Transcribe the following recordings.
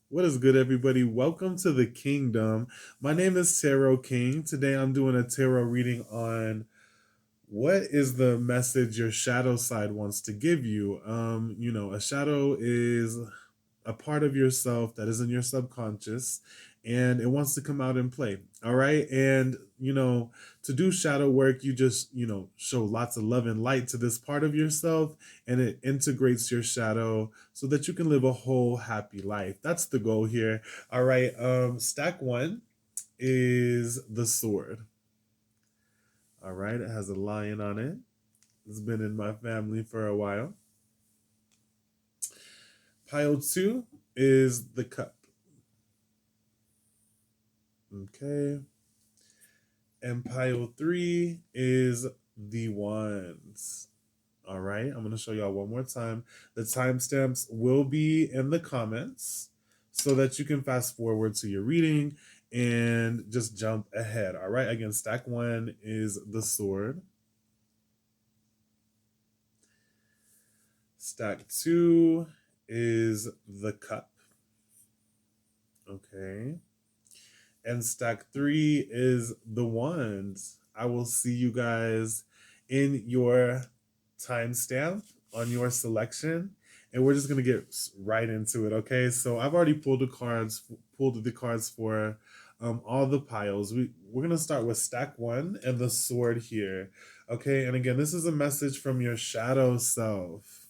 What is good, everybody? Welcome to the kingdom. My name is Tarot King. Today I'm doing a tarot reading on what is the message your shadow side wants to give you. A shadow is a part of yourself that is in your subconscious and it wants to come out and play. All right. And, to do shadow work, you just, show lots of love and light to this part of yourself and it integrates your shadow so that you can live a whole happy life. That's the goal here. All right. Stack one is the sword. All right. It has a lion on it. It's been in my family for a while. Pile two is the cup. Okay. And pile three is the wands. All right. I'm going to show y'all one more time. The timestamps will be in the comments so that you can fast forward to your reading and just jump ahead. All right. Again, stack one is the sword. Stack two is the cup. Okay. And stack three is the wands. I will see you guys in your timestamp on your selection. And we're just gonna get right into it, okay? So I've already pulled the cards for all the piles. We're gonna start with stack one and the sword here, okay? And again, this is a message from your shadow self.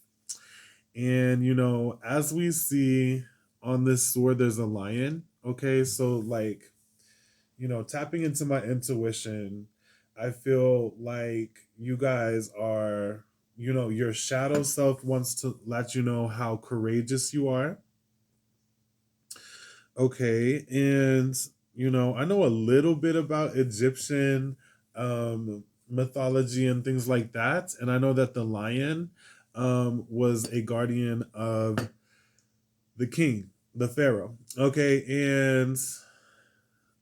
And as we see on this sword, there's a lion. Okay, so like, tapping into my intuition, I feel like you guys are, your shadow self wants to let you know how courageous you are. Okay, and I know a little bit about Egyptian mythology and things like that, and I know that the lion was a guardian of the king, the pharaoh. Okay, and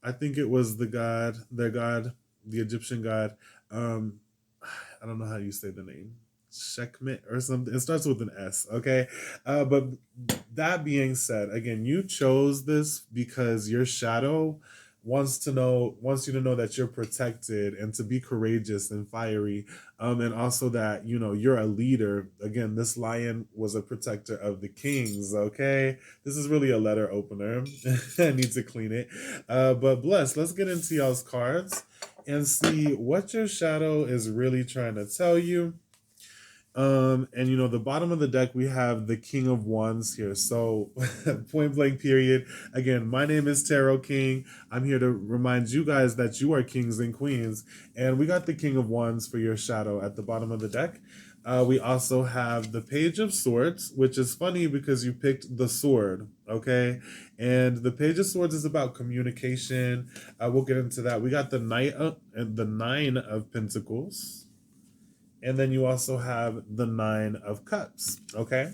I think it was the Egyptian god. Um, I don't know how you say the name, Sekhmet or something. It starts with an S. Okay, but that being said, again, you chose this because your shadow wants you to know that you're protected and to be courageous and fiery, and also that you're a leader. Again, this lion was a protector of the kings. Okay, this is really a letter opener. I need to clean it, but bless. Let's get into y'all's cards and see what your shadow is really trying to tell you. And the bottom of the deck, we have the King of Wands here. So, point blank, period. Again, my name is Tarot King. I'm here to remind you guys that you are kings and queens. And we got the King of Wands for your shadow at the bottom of the deck. We also have the Page of Swords, which is funny because you picked the sword, okay? And the Page of Swords is about communication. We'll get into that. We got the the Nine of Pentacles. And then you also have the Nine of Cups, okay?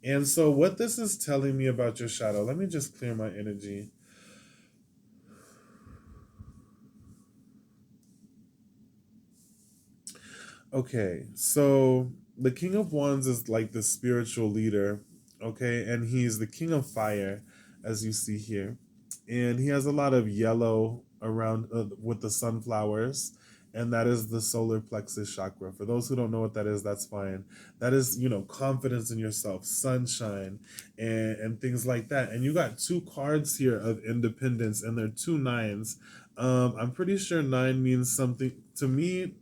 And so what this is telling me about your shadow, let me just clear my energy. Okay, so the King of Wands is like the spiritual leader, okay? And he's the King of Fire, as you see here. And he has a lot of yellow around with the sunflowers, and that is the solar plexus chakra. For those who don't know what that is, that's fine. That is, confidence in yourself, sunshine, and things like that. And you got two cards here of independence, and they're two nines. I'm pretty sure nine means something to me.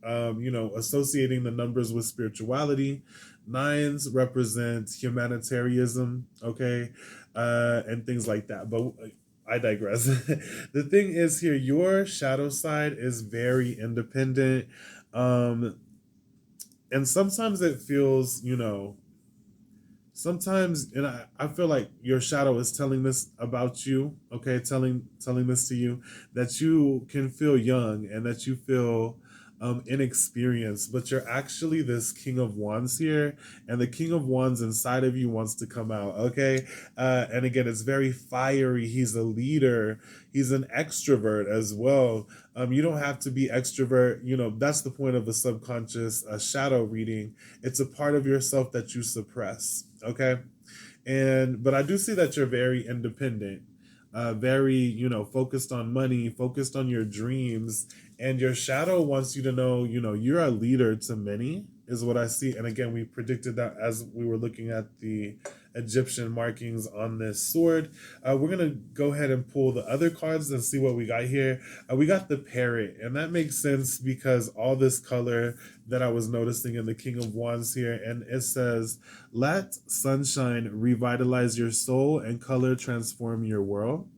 Associating the numbers with spirituality. Nines represent humanitarianism, okay, and things like that. But I digress. The thing is here, your shadow side is very independent. Um, and sometimes it feels, sometimes and I feel like your shadow is telling this about you, okay, telling this to you, that you can feel young and that you feel inexperienced, but you're actually this King of Wands here, and the King of Wands inside of you wants to come out, okay? And again, it's very fiery. He's a leader. He's an extrovert as well. You don't have to be extrovert. That's the point of a subconscious shadow reading. It's a part of yourself that you suppress, okay? But I do see that you're very independent, very, focused on money, focused on your dreams, and your shadow wants you to know, you're a leader to many, is what I see. And again, we predicted that as we were looking at the Egyptian markings on this sword. We're gonna go ahead and pull the other cards and see what we got here. We got the parrot, and that makes sense because all this color that I was noticing in the King of Wands here, and it says, "Let sunshine revitalize your soul and color transform your world."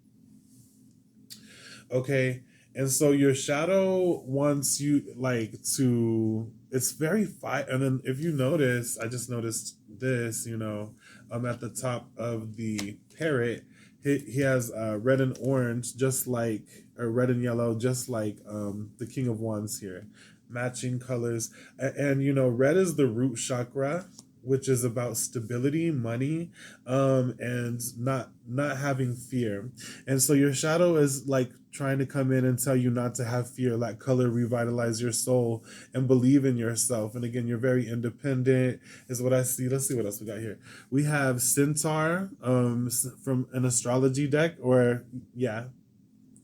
Okay. And so your shadow wants you like to, it's very fight. And then if you notice, I just noticed this, at the top of the parrot, he has red and orange, just like, or red and yellow, just like the King of Wands here, matching colors. And red is the root chakra, which is about stability, money, and not having fear. And so your shadow is like trying to come in and tell you not to have fear. Let color revitalize your soul and believe in yourself. And again, you're very independent, is what I see. Let's see what else we got here. We have Centaur, from an astrology deck, or yeah,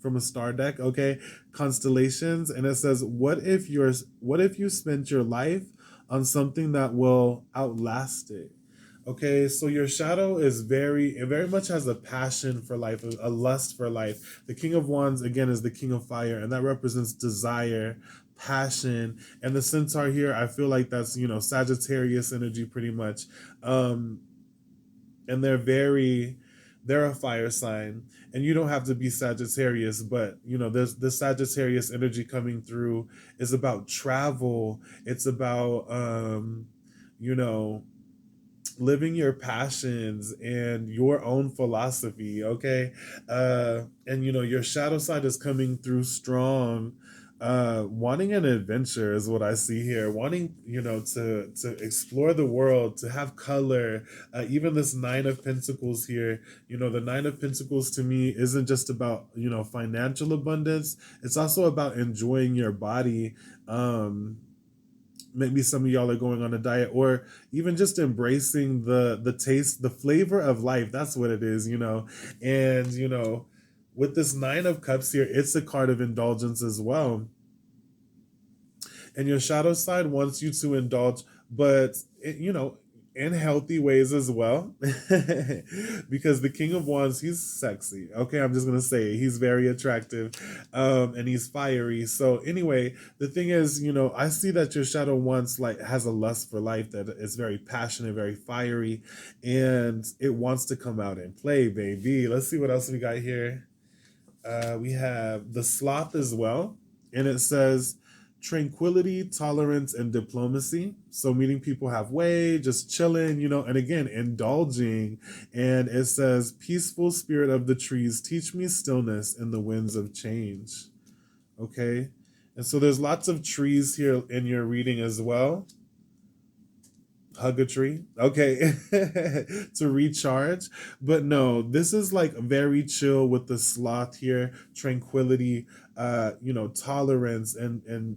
from a star deck. Okay, constellations, and it says, what if you spent your life on something that will outlast it? Okay, so your shadow is it very much has a passion for life, a lust for life. The King of Wands, again, is the King of Fire, and that represents desire, passion. And the Centaur here, I feel like that's, Sagittarius energy pretty much. And they're a fire sign, and you don't have to be Sagittarius, but there's the Sagittarius energy coming through is about travel. It's about you know living your passions and your own philosophy. Okay. And your shadow side is coming through strong, wanting an adventure is what I see here, wanting to explore the world, to have color. Even this Nine of Pentacles here, the Nine of Pentacles to me isn't just about financial abundance, it's also about enjoying your body. Maybe some of y'all are going on a diet, or even just embracing the taste, the flavor of life. That's what it is. And with this Nine of Cups here, it's a card of indulgence as well. And your shadow side wants you to indulge, but in healthy ways as well. Because the King of Wands, he's sexy. Okay, I'm just gonna say it. He's very attractive, and he's fiery. So anyway, the thing is, I see that your shadow wants, like, has a lust for life that is very passionate, very fiery, and it wants to come out and play, baby. Let's see what else we got here. We have the Sloth as well, and it says tranquility, tolerance, and diplomacy. So meeting people halfway, just chilling, and again, indulging. And it says, peaceful spirit of the trees, teach me stillness in the winds of change. Okay. And so there's lots of trees here in your reading as well. Hug a tree, okay. To recharge. But no, this is like very chill with the Sloth here, tranquility, tolerance, and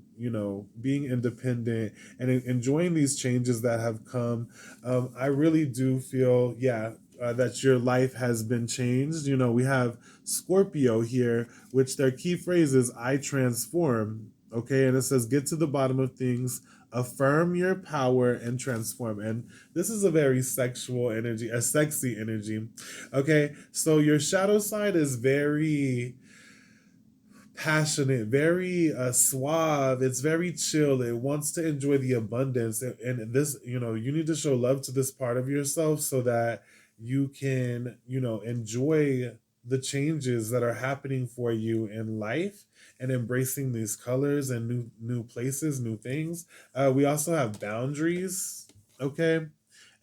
being independent and enjoying these changes that have come. I really do feel, yeah, that your life has been changed. We have Scorpio here, which their key phrase is I transform. Okay, and it says get to the bottom of things, affirm your power, and transform. And this is a very sexual energy, a sexy energy. Okay, so your shadow side is very passionate, very suave. It's very chill. It wants to enjoy the abundance, and this, you need to show love to this part of yourself so that you can, enjoy the changes that are happening for you in life, and embracing these colors and new places, new things. We also have boundaries. Okay,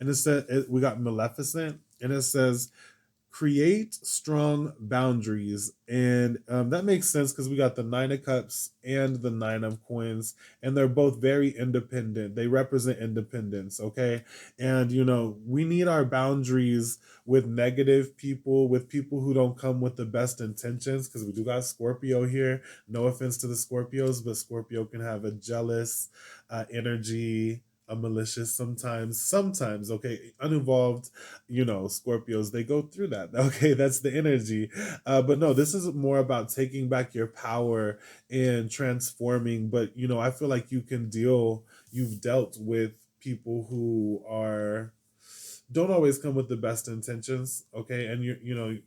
and we got Maleficent, and it says create strong boundaries. And that makes sense because we got the Nine of Cups and the Nine of Coins, and they're both very independent. They represent independence. Okay, and we need our boundaries with negative people, with people who don't come with the best intentions, because we do got Scorpio here. No offense to the Scorpios, but Scorpio can have a jealous energy, a malicious sometimes, okay, uninvolved, Scorpios, they go through that. Okay, that's the energy. But no, this is more about taking back your power and transforming. But I feel like you've dealt with people who are don't always come with the best intentions, okay? And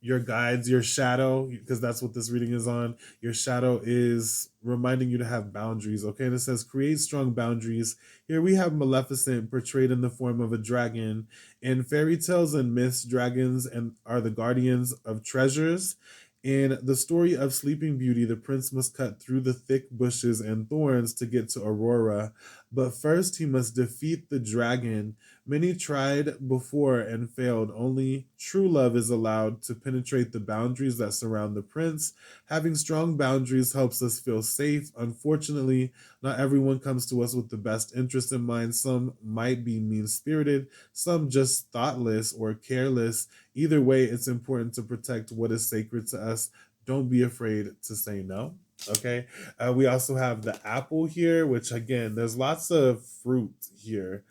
your guides, your shadow, because that's what this reading is on. Your shadow is reminding you to have boundaries, okay? And it says, create strong boundaries. Here we have Maleficent portrayed in the form of a dragon. In fairy tales and myths, dragons and are the guardians of treasures. In the story of Sleeping Beauty, the prince must cut through the thick bushes and thorns to get to Aurora. But first, he must defeat the dragon. Many tried before and failed. Only true love is allowed to penetrate the boundaries that surround the prince. Having strong boundaries helps us feel safe. Unfortunately, not everyone comes to us with the best interest in mind. Some might be mean spirited, some just thoughtless or careless. Either way, it's important to protect what is sacred to us. Don't be afraid to say no. Okay. We also have the apple here, which again, there's lots of fruit here.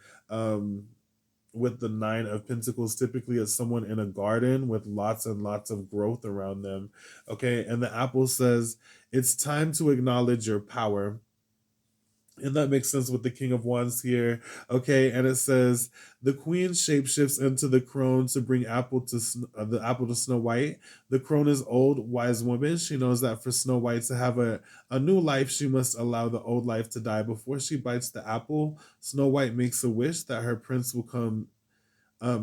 With the Nine of Pentacles, typically it's someone in a garden with lots and lots of growth around them. Okay. And the apple says, it's time to acknowledge your power. And that makes sense with the King of Wands here. Okay. And it says, the queen shapeshifts into the crone to bring the apple to Snow White. The crone is old, wise woman. She knows that for Snow White to have a new life, she must allow the old life to die. Before she bites the apple, Snow White makes a wish that her prince will come.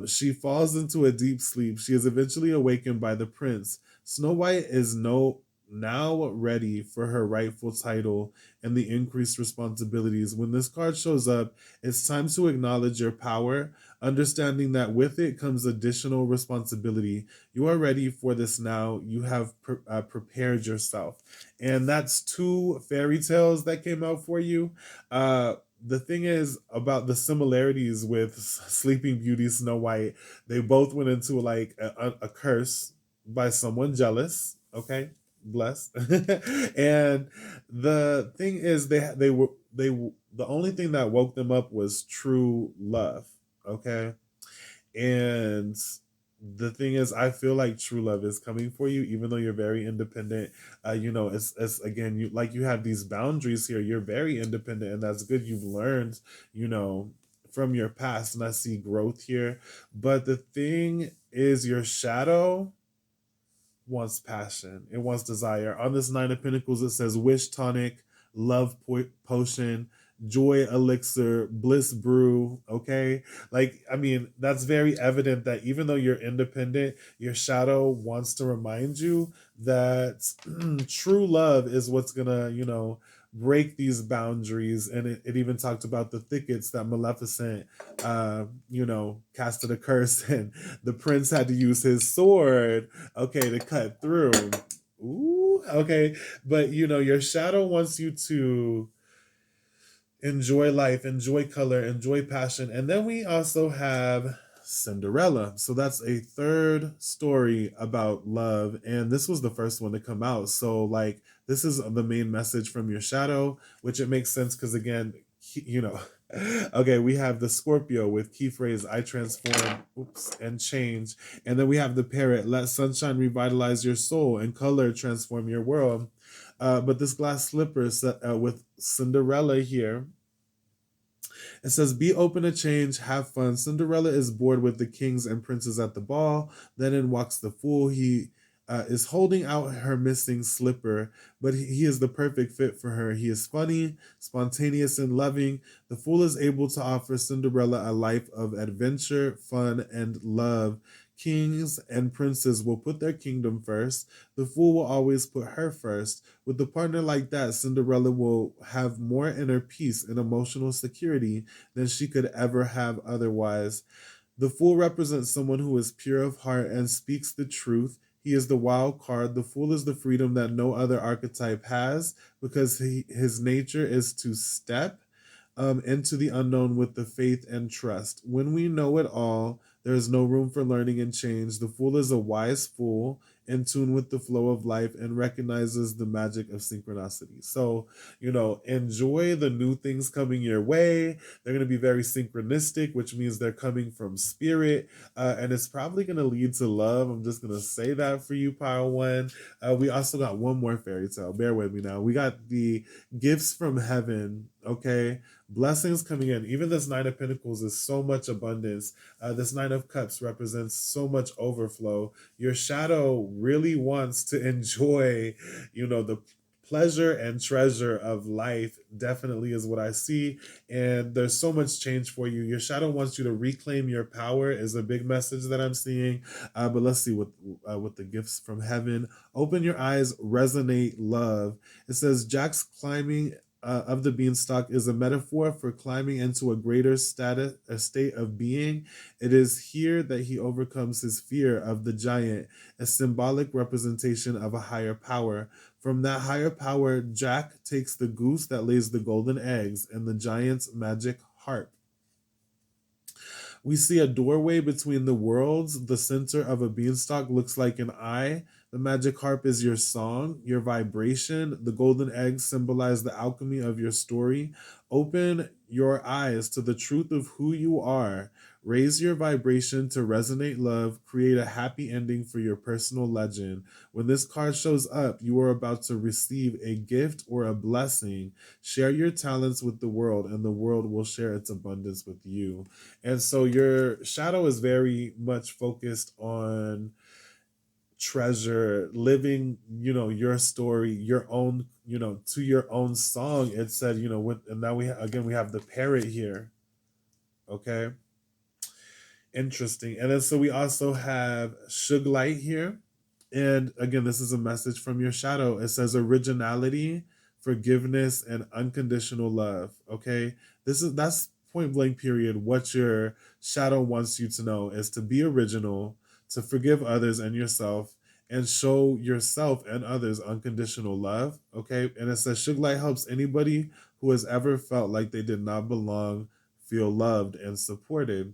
She falls into a deep sleep. She is eventually awakened by the prince. Snow White is now ready for her rightful title and the increased responsibilities. When this card shows up, it's time to acknowledge your power, understanding that with it comes additional responsibility. You are ready for this now. You have prepared yourself. And that's two fairy tales that came out for you. The thing is about the similarities with Sleeping Beauty, Snow White, they both went into like a curse by someone jealous. Okay, bless. And the thing is, the only thing that woke them up was true love. Okay, and the thing is, I feel like true love is coming for you, even though you're very independent. It's again, you have these boundaries here. You're very independent, and that's good. You've learned, from your past, and I see growth here. But the thing is, your shadow wants passion. It wants desire. On this Nine of Pentacles, it says wish tonic, love potion, joy elixir, bliss brew. Okay. Like, I mean, that's very evident that even though you're independent, your shadow wants to remind you that true love is what's gonna, break these boundaries. And it even talked about the thickets that Maleficent casted a curse, and the prince had to use his sword, okay, to cut through. Ooh, okay. But your shadow wants you to enjoy life, enjoy color, enjoy passion. And then we also have Cinderella. So that's a third story about love. And this was the first one to come out. So, like, this is the main message from your shadow, which it makes sense because, again, okay, we have the Scorpio with key phrase, I transform, and change. And then we have the parrot, let sunshine revitalize your soul and color transform your world. But this glass slipper with Cinderella here, it says, be open to change, have fun. Cinderella is bored with the kings and princes at the ball. Then in walks the fool. He is holding out her missing slipper, but he is the perfect fit for her. He is funny, spontaneous, and loving. The fool is able to offer Cinderella a life of adventure, fun, and love. Kings and princes will put their kingdom first. The fool will always put her first. With a partner like that, Cinderella will have more inner peace and emotional security than she could ever have otherwise. The fool represents someone who is pure of heart and speaks the truth. He is the wild card. The fool is the freedom that no other archetype has because his nature is to step into the unknown with the faith and trust. When we know it all, there is no room for learning and change. The fool is a wise fool in tune with the flow of life, and recognizes the magic of synchronicity. So, enjoy the new things coming your way. They're going to be very synchronistic, which means they're coming from spirit, and it's probably going to lead to love. I'm just going to say that for you, Pile One. We also got one more fairy tale. Bear with me now. We got the gifts from heaven, okay? Blessings coming in. Even this Nine of Pentacles is so much abundance. This Nine of Cups represents so much overflow. Your shadow really wants to enjoy, the pleasure and treasure of life, definitely is what I see. And there's so much change for you. Your shadow wants you to reclaim your power, is a big message that I'm seeing. But let's see what the gifts from heaven. Open your eyes, resonate love. It says Jack's climbing of the beanstalk is a metaphor for climbing into a greater a state of being. It is here that he overcomes his fear of the giant, a symbolic representation of a higher power. From that higher power, Jack takes the goose that lays the golden eggs and the giant's magic harp. We see a doorway between the worlds. The center of a beanstalk looks like an eye. The magic harp is your song, your vibration. The golden eggs symbolize the alchemy of your story. Open your eyes to the truth of who you are. Raise your vibration to resonate love. Create a happy ending for your personal legend. When this card shows up, you are about to receive a gift or a blessing. Share your talents with the world, and the world will share its abundance with you. And so your shadow is very much focused on treasure, living, your story, your own, to your own song. It said, and now we have the parrot here. Okay. Interesting. And then so we also have Suge Light here. And again, this is a message from your shadow. It says originality, forgiveness, and unconditional love. Okay. That's point blank period. What your shadow wants you to know is to be original, to forgive others and yourself, and show yourself and others unconditional love. Okay. And it says Suge Light helps anybody who has ever felt like they did not belong feel loved and supported.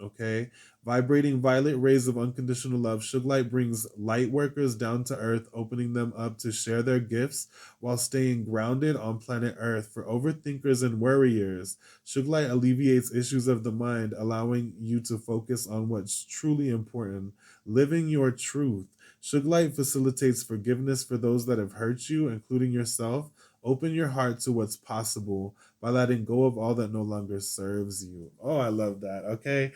Okay. Vibrating violet rays of unconditional love. Suge Light brings light workers down to earth, opening them up to share their gifts while staying grounded on planet Earth. For overthinkers and worriers, Suge Light alleviates issues of the mind, allowing you to focus on what's truly important, living your truth. Suge Light facilitates forgiveness for those that have hurt you, including yourself. Open your heart to what's possible by letting go of all that no longer serves you. Oh, I love that. Okay.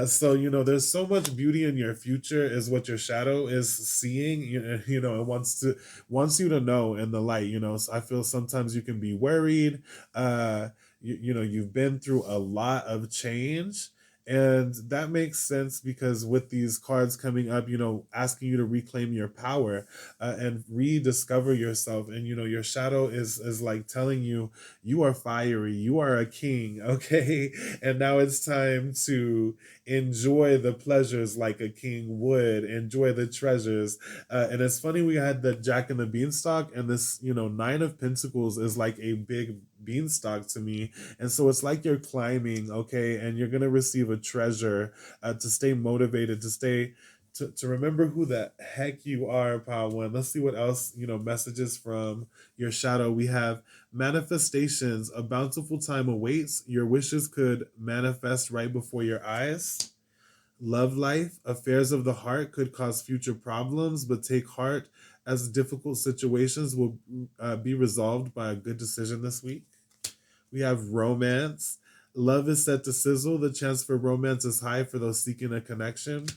So, there's so much beauty in your future, is what your shadow is seeing, it wants you to know in the light. So I feel sometimes you can be worried. You've been through a lot of change. And that makes sense because with these cards coming up, asking you to reclaim your power, and rediscover yourself. And, your shadow is like telling you, you are fiery, you are a king, okay? And now it's time to enjoy the pleasures like a king would, enjoy the treasures. And it's funny, we had the Jack and the Beanstalk, and this, Nine of Pentacles is like a big beanstalk to me. And so it's like you're climbing, okay? And you're going to receive a treasure, to stay motivated, to remember who the heck you are, Power One. Let's see what else, messages from your shadow. We have manifestations. A bountiful time awaits. Your wishes could manifest right before your eyes. Love life. Affairs of the heart could cause future problems, but take heart, as difficult situations will be resolved by a good decision this week. We have romance. Love is set to sizzle. The chance for romance is high for those seeking a connection.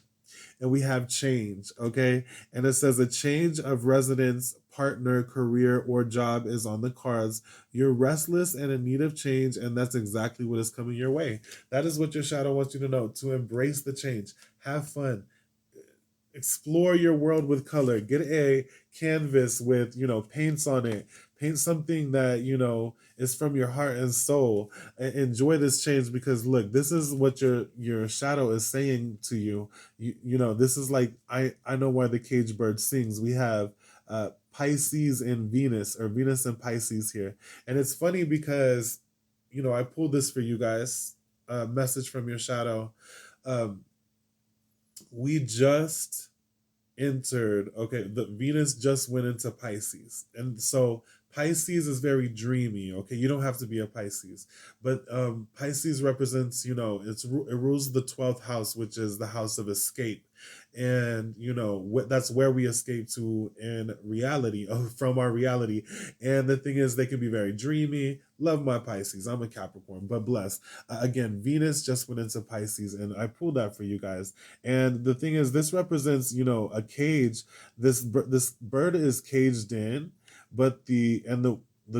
And we have change, okay? And it says a change of residence, partner, career, or job is on the cards. You're restless and in need of change, and that's exactly what is coming your way. That is what your shadow wants you to know, to embrace the change. Have fun. Explore your world with color. Get a canvas with, paints on it. Paint something that, is from your heart and soul. Enjoy this change, because look, this is what your shadow is saying to you. This is like, I know why the cage bird sings. We have Pisces and Venus, or Venus and Pisces here. And it's funny because, I pulled this for you guys, a message from your shadow. We just entered. Okay, the Venus just went into Pisces, and so Pisces is very dreamy. Okay, you don't have to be a Pisces, but Pisces represents, it rules the 12th house, which is the house of escape, and that's where we escape to in reality, from our reality. And the thing is, they can be very dreamy. Love my Pisces. I'm a Capricorn, but bless. Again, Venus just went into Pisces, and I pulled that for you guys. And the thing is, this represents, a cage. This bird is caged in, but the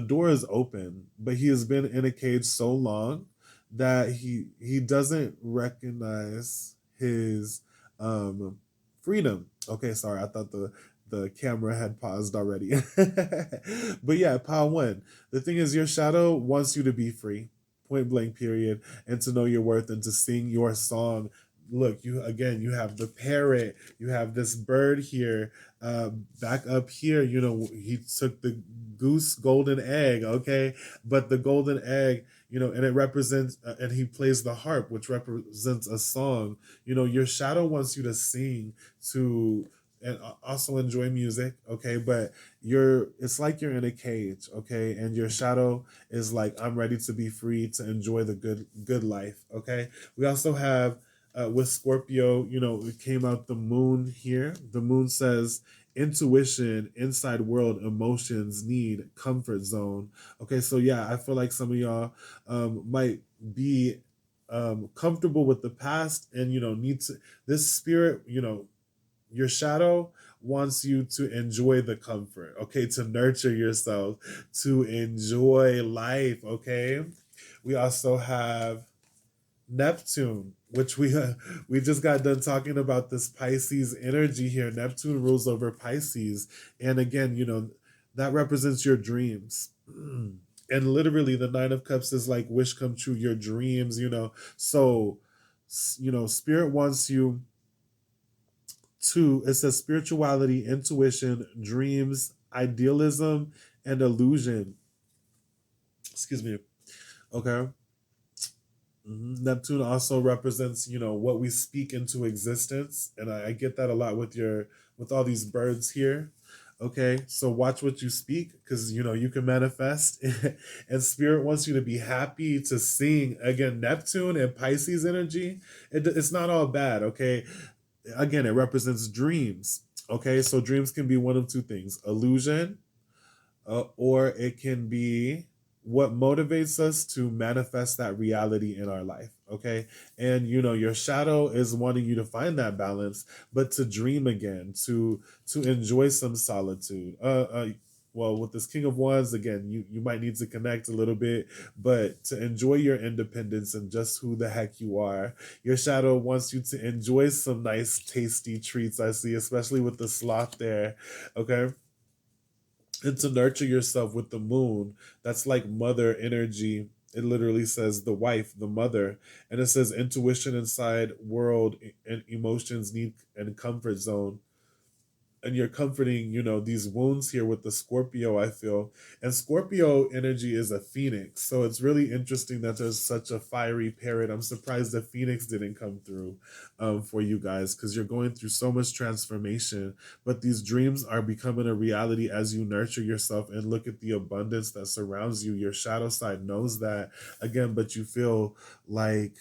door is open, but he has been in a cage so long that he doesn't recognize his um freedom. Okay, sorry, I thought the camera had paused already. But yeah, pile one. The thing is, your shadow wants you to be free, point blank, period, and to know your worth and to sing your song. Look, you have the parrot, you have this bird here, back up here. He took the goose golden egg, okay, but the golden egg, and it represents, and he plays the harp, which represents a song. Your shadow wants you to sing, to and also enjoy music, okay, but it's like you're in a cage, okay, and your shadow is like, I'm ready to be free, to enjoy the good life, okay. We also have, with Scorpio, it came out the moon here. The moon says intuition, inside world, emotions, need, comfort zone. Okay, so yeah, I feel like some of y'all might be comfortable with the past, and need to, this spirit, your shadow wants you to enjoy the comfort, okay, to nurture yourself, to enjoy life, okay. We also have Neptune, which we just got done talking about this Pisces energy here. Neptune rules over Pisces, and again, that represents your dreams. And literally, the Nine of Cups is like wish come true, your dreams. So Spirit wants you to. It says spirituality, intuition, dreams, idealism, and illusion. Excuse me. Okay. Neptune also represents, what we speak into existence, and I get that a lot with all these birds here. Okay, so watch what you speak, because you can manifest, and Spirit wants you to be happy, to sing. Again, Neptune and Pisces energy, it's not all bad. Okay, again, it represents dreams. Okay, so dreams can be one of two things: illusion, or it can be what motivates us to manifest that reality in our life. Okay, and your shadow is wanting you to find that balance, but to dream again, to enjoy some solitude. Well, with this King of Wands, again, you might need to connect a little bit, but to enjoy your independence and just who the heck you are. Your shadow wants you to enjoy some nice tasty treats, I see, especially with the sloth there. Okay, and to nurture yourself with the moon. That's like mother energy. It literally says the wife, the mother, and it says intuition, inside world, and emotions, need, and comfort zone. And you're comforting, these wounds here with the Scorpio, I feel. And Scorpio energy is a phoenix, so it's really interesting that there's such a fiery parrot. I'm surprised the phoenix didn't come through, for you guys, because you're going through so much transformation, but these dreams are becoming a reality as you nurture yourself and look at the abundance that surrounds you. Your shadow side knows that, again, but you feel like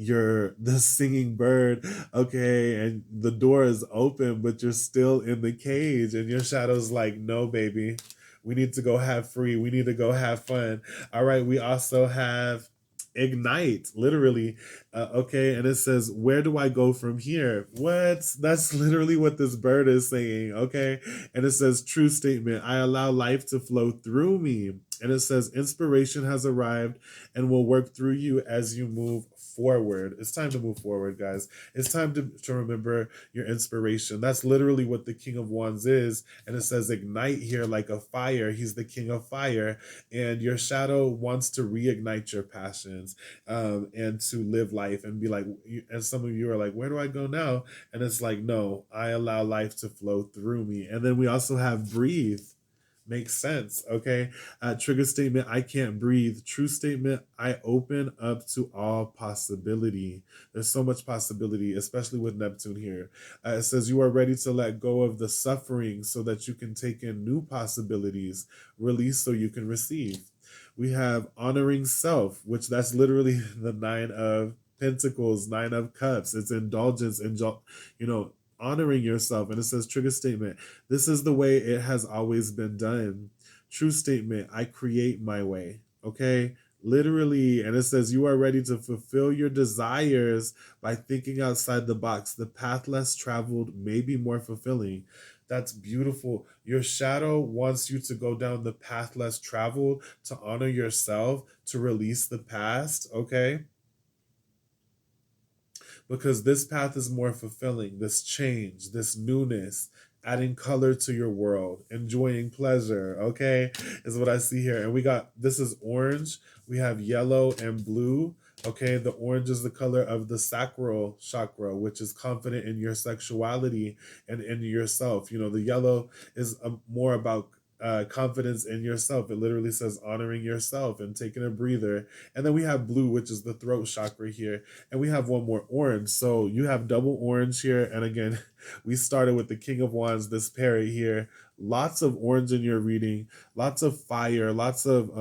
you're the singing bird, okay, and the door is open, but you're still in the cage, and your shadow's like, no, baby, we need to go have free, we need to go have fun. All right, we also have ignite, literally, okay, and it says, where do I go from here? What? That's literally what this bird is saying, okay. And it says, true statement, I allow life to flow through me. And it says, inspiration has arrived and will work through you as you move forward. It's time to move forward, guys. It's time to remember your inspiration. That's literally what the King of Wands is. And it says ignite here, like a fire. He's the King of Fire. And your shadow wants to reignite your passions, and to live life and be like, and some of you are like, where do I go now? And it's like, no, I allow life to flow through me. And then we also have breathe. Makes sense. Okay. Trigger statement, I can't breathe. True statement, I open up to all possibility. There's so much possibility, especially with Neptune here. It says you are ready to let go of the suffering so that you can take in new possibilities. Release so you can receive. We have honoring self, which that's literally the nine of pentacles, nine of cups. It's indulgence, you know, honoring yourself. And it says trigger statement, this is the way it has always been done. True statement, I create my way. Okay. Literally, and it says you are ready to fulfill your desires by thinking outside the box. The path less traveled may be more fulfilling. That's beautiful. Your shadow wants you to go down the path less traveled, to honor yourself, to release the past. Okay, because this path is more fulfilling, this change, this newness, adding color to your world, enjoying pleasure, okay, is what I see here. And we got, this is orange, we have yellow and blue. Okay, the orange is the color of the sacral chakra, which is confident in your sexuality and in yourself. You know, the yellow is more about confidence in yourself. It literally says honoring yourself and taking a breather. And then we have blue, which is the throat chakra here, and we have one more orange. So you have double orange here. And again, we started with the King of Wands, this parrot here. Lots of orange in your reading, lots of fire, lots of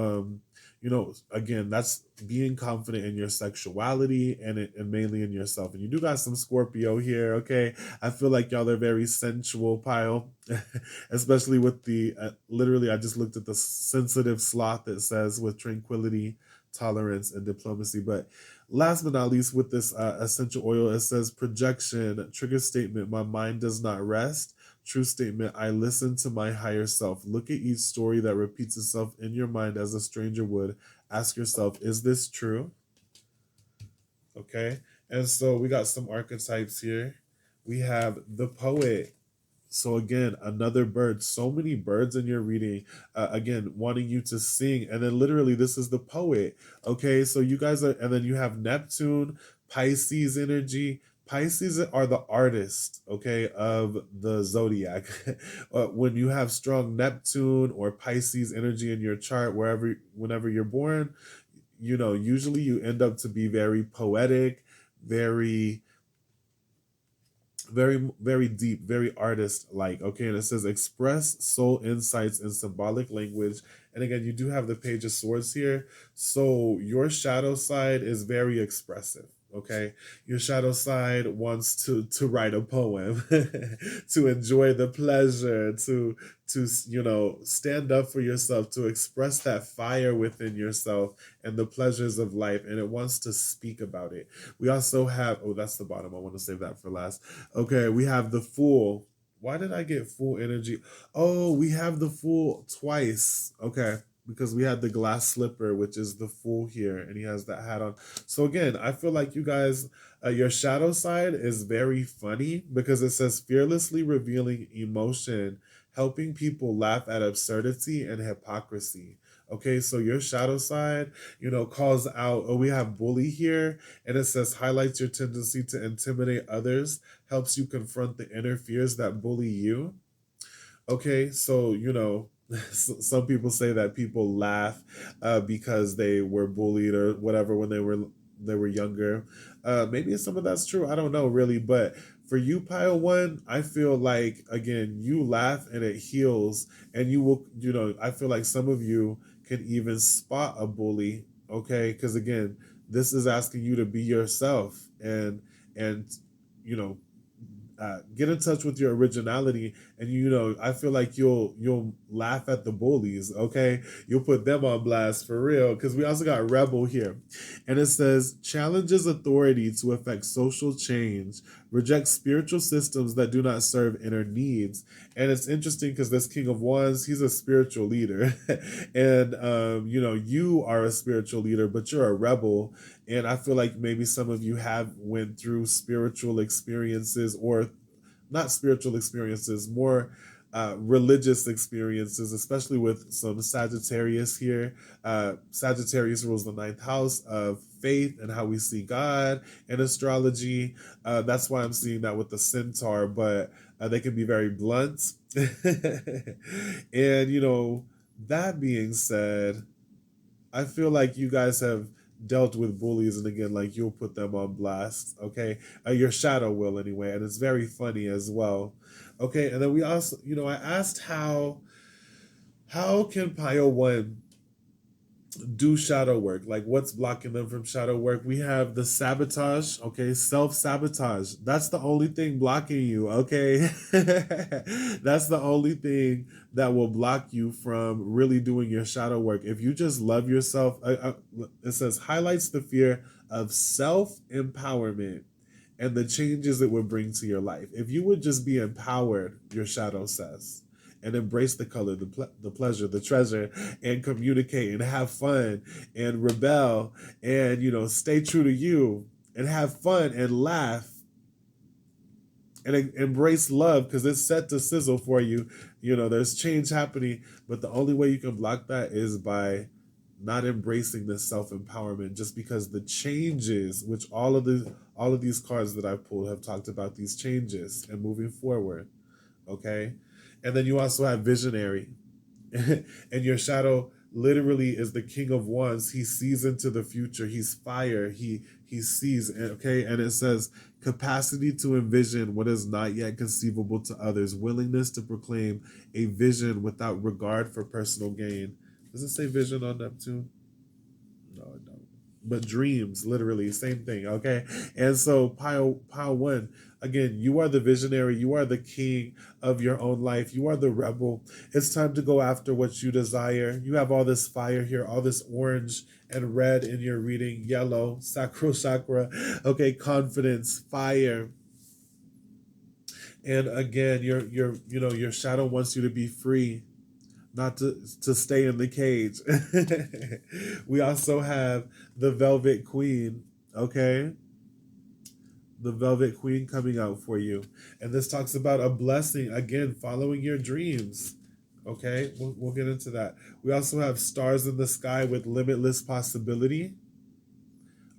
you know, again, that's being confident in your sexuality and mainly in yourself. And you do got some Scorpio here, okay? I feel like y'all are very sensual, pile, especially with the literally, I just looked at the sensitive sloth that says with tranquility, tolerance, and diplomacy. But last but not least, with this essential oil, it says projection, trigger statement, my mind does not rest. True statement, I listen to my higher self. Look at each story that repeats itself in your mind as a stranger would. Ask yourself, is this true? Okay. And so we got some archetypes here. We have the poet. So again, another bird. So many birds in your reading. Again, wanting you to sing, and then literally, this is the poet. Okay, so you guys are, and then you have Neptune, Pisces energy. Pisces are the artists, okay, of the zodiac. When you have strong Neptune or Pisces energy in your chart, whenever you're born, you know, usually you end up to be very poetic, very very deep, very artist like. Okay, and it says express soul insights in symbolic language. And again, you do have the Page of Swords here, so your shadow side is very expressive. Okay, your shadow side wants to write a poem, to enjoy the pleasure, to you know, stand up for yourself, to express that fire within yourself and the pleasures of life, and it wants to speak about it. We also have, oh, that's the bottom, I want to save that for last. Okay, we have the Fool. Why did I get Fool energy? Oh, we have the Fool twice. Okay, because we had the glass slipper, which is the Fool here, and he has that hat on. So again, I feel like you guys, your shadow side is very funny because it says fearlessly revealing emotion, helping people laugh at absurdity and hypocrisy. Okay, so your shadow side, you know, calls out, oh, we have bully here, and it says highlights your tendency to intimidate others, helps you confront the inner fears that bully you. Okay, so, you know, some people say that people laugh because they were bullied or whatever when they were younger. Maybe some of that's true. I don't know really, but for you, pile one, I feel like again you laugh and it heals, and you will. You know, I feel like some of you can even spot a bully. Okay, because again, this is asking you to be yourself and you know, get in touch with your originality, and you know, I feel like you'll laugh at the bullies. Okay, you'll put them on blast for real, because we also got rebel here, and it says challenges authority to affect social change, reject spiritual systems that do not serve inner needs. And it's interesting because this King of Wands, he's a spiritual leader, and you know, you are a spiritual leader, but you're a rebel. And I feel like maybe some of you have went through spiritual experiences, or not spiritual experiences, more religious experiences, especially with some Sagittarius here. Sagittarius rules the ninth house of faith and how we see God in astrology. That's why I'm seeing that with the centaur, but they can be very blunt. And, that being said, I feel like you guys have dealt with bullies, and again, like you'll put them on blast, okay? Your shadow will anyway, and it's very funny as well, okay? And then we also, I asked how can Pio One do shadow work? Like, what's blocking them from shadow work? We have the sabotage, okay? Self-sabotage. That's the only thing blocking you, okay? That's the only thing that will block you from really doing your shadow work. If you just love yourself, it says highlights the fear of self-empowerment and the changes it would bring to your life. If you would just be empowered, your shadow says, and embrace the color, the pleasure, the treasure, and communicate and have fun and rebel and, stay true to you and have fun and laugh and embrace love, because it's set to sizzle for you. There's change happening, but the only way you can block that is by not embracing this self-empowerment, just because the changes, which all of these cards that I've pulled have talked about these changes and moving forward, okay? And then you also have visionary. And your shadow literally is the king of wands. He sees into the future. He's fire. He sees, okay? And it says capacity to envision what is not yet conceivable to others, willingness to proclaim a vision without regard for personal gain. Does it say vision on Neptune? No, it don't. But dreams, literally, same thing, okay? And so pile one, again, you are the visionary, you are the king of your own life, you are the rebel. It's time to go after what you desire. You have all this fire here, all this orange and red in your reading, yellow, sacral chakra, okay, confidence, fire. And again, your shadow wants you to be free, not to stay in the cage. We also have the Velvet Queen, okay? The Velvet Queen coming out for you. And this talks about a blessing, again, following your dreams, okay? We'll get into that. We also have stars in the sky with limitless possibility,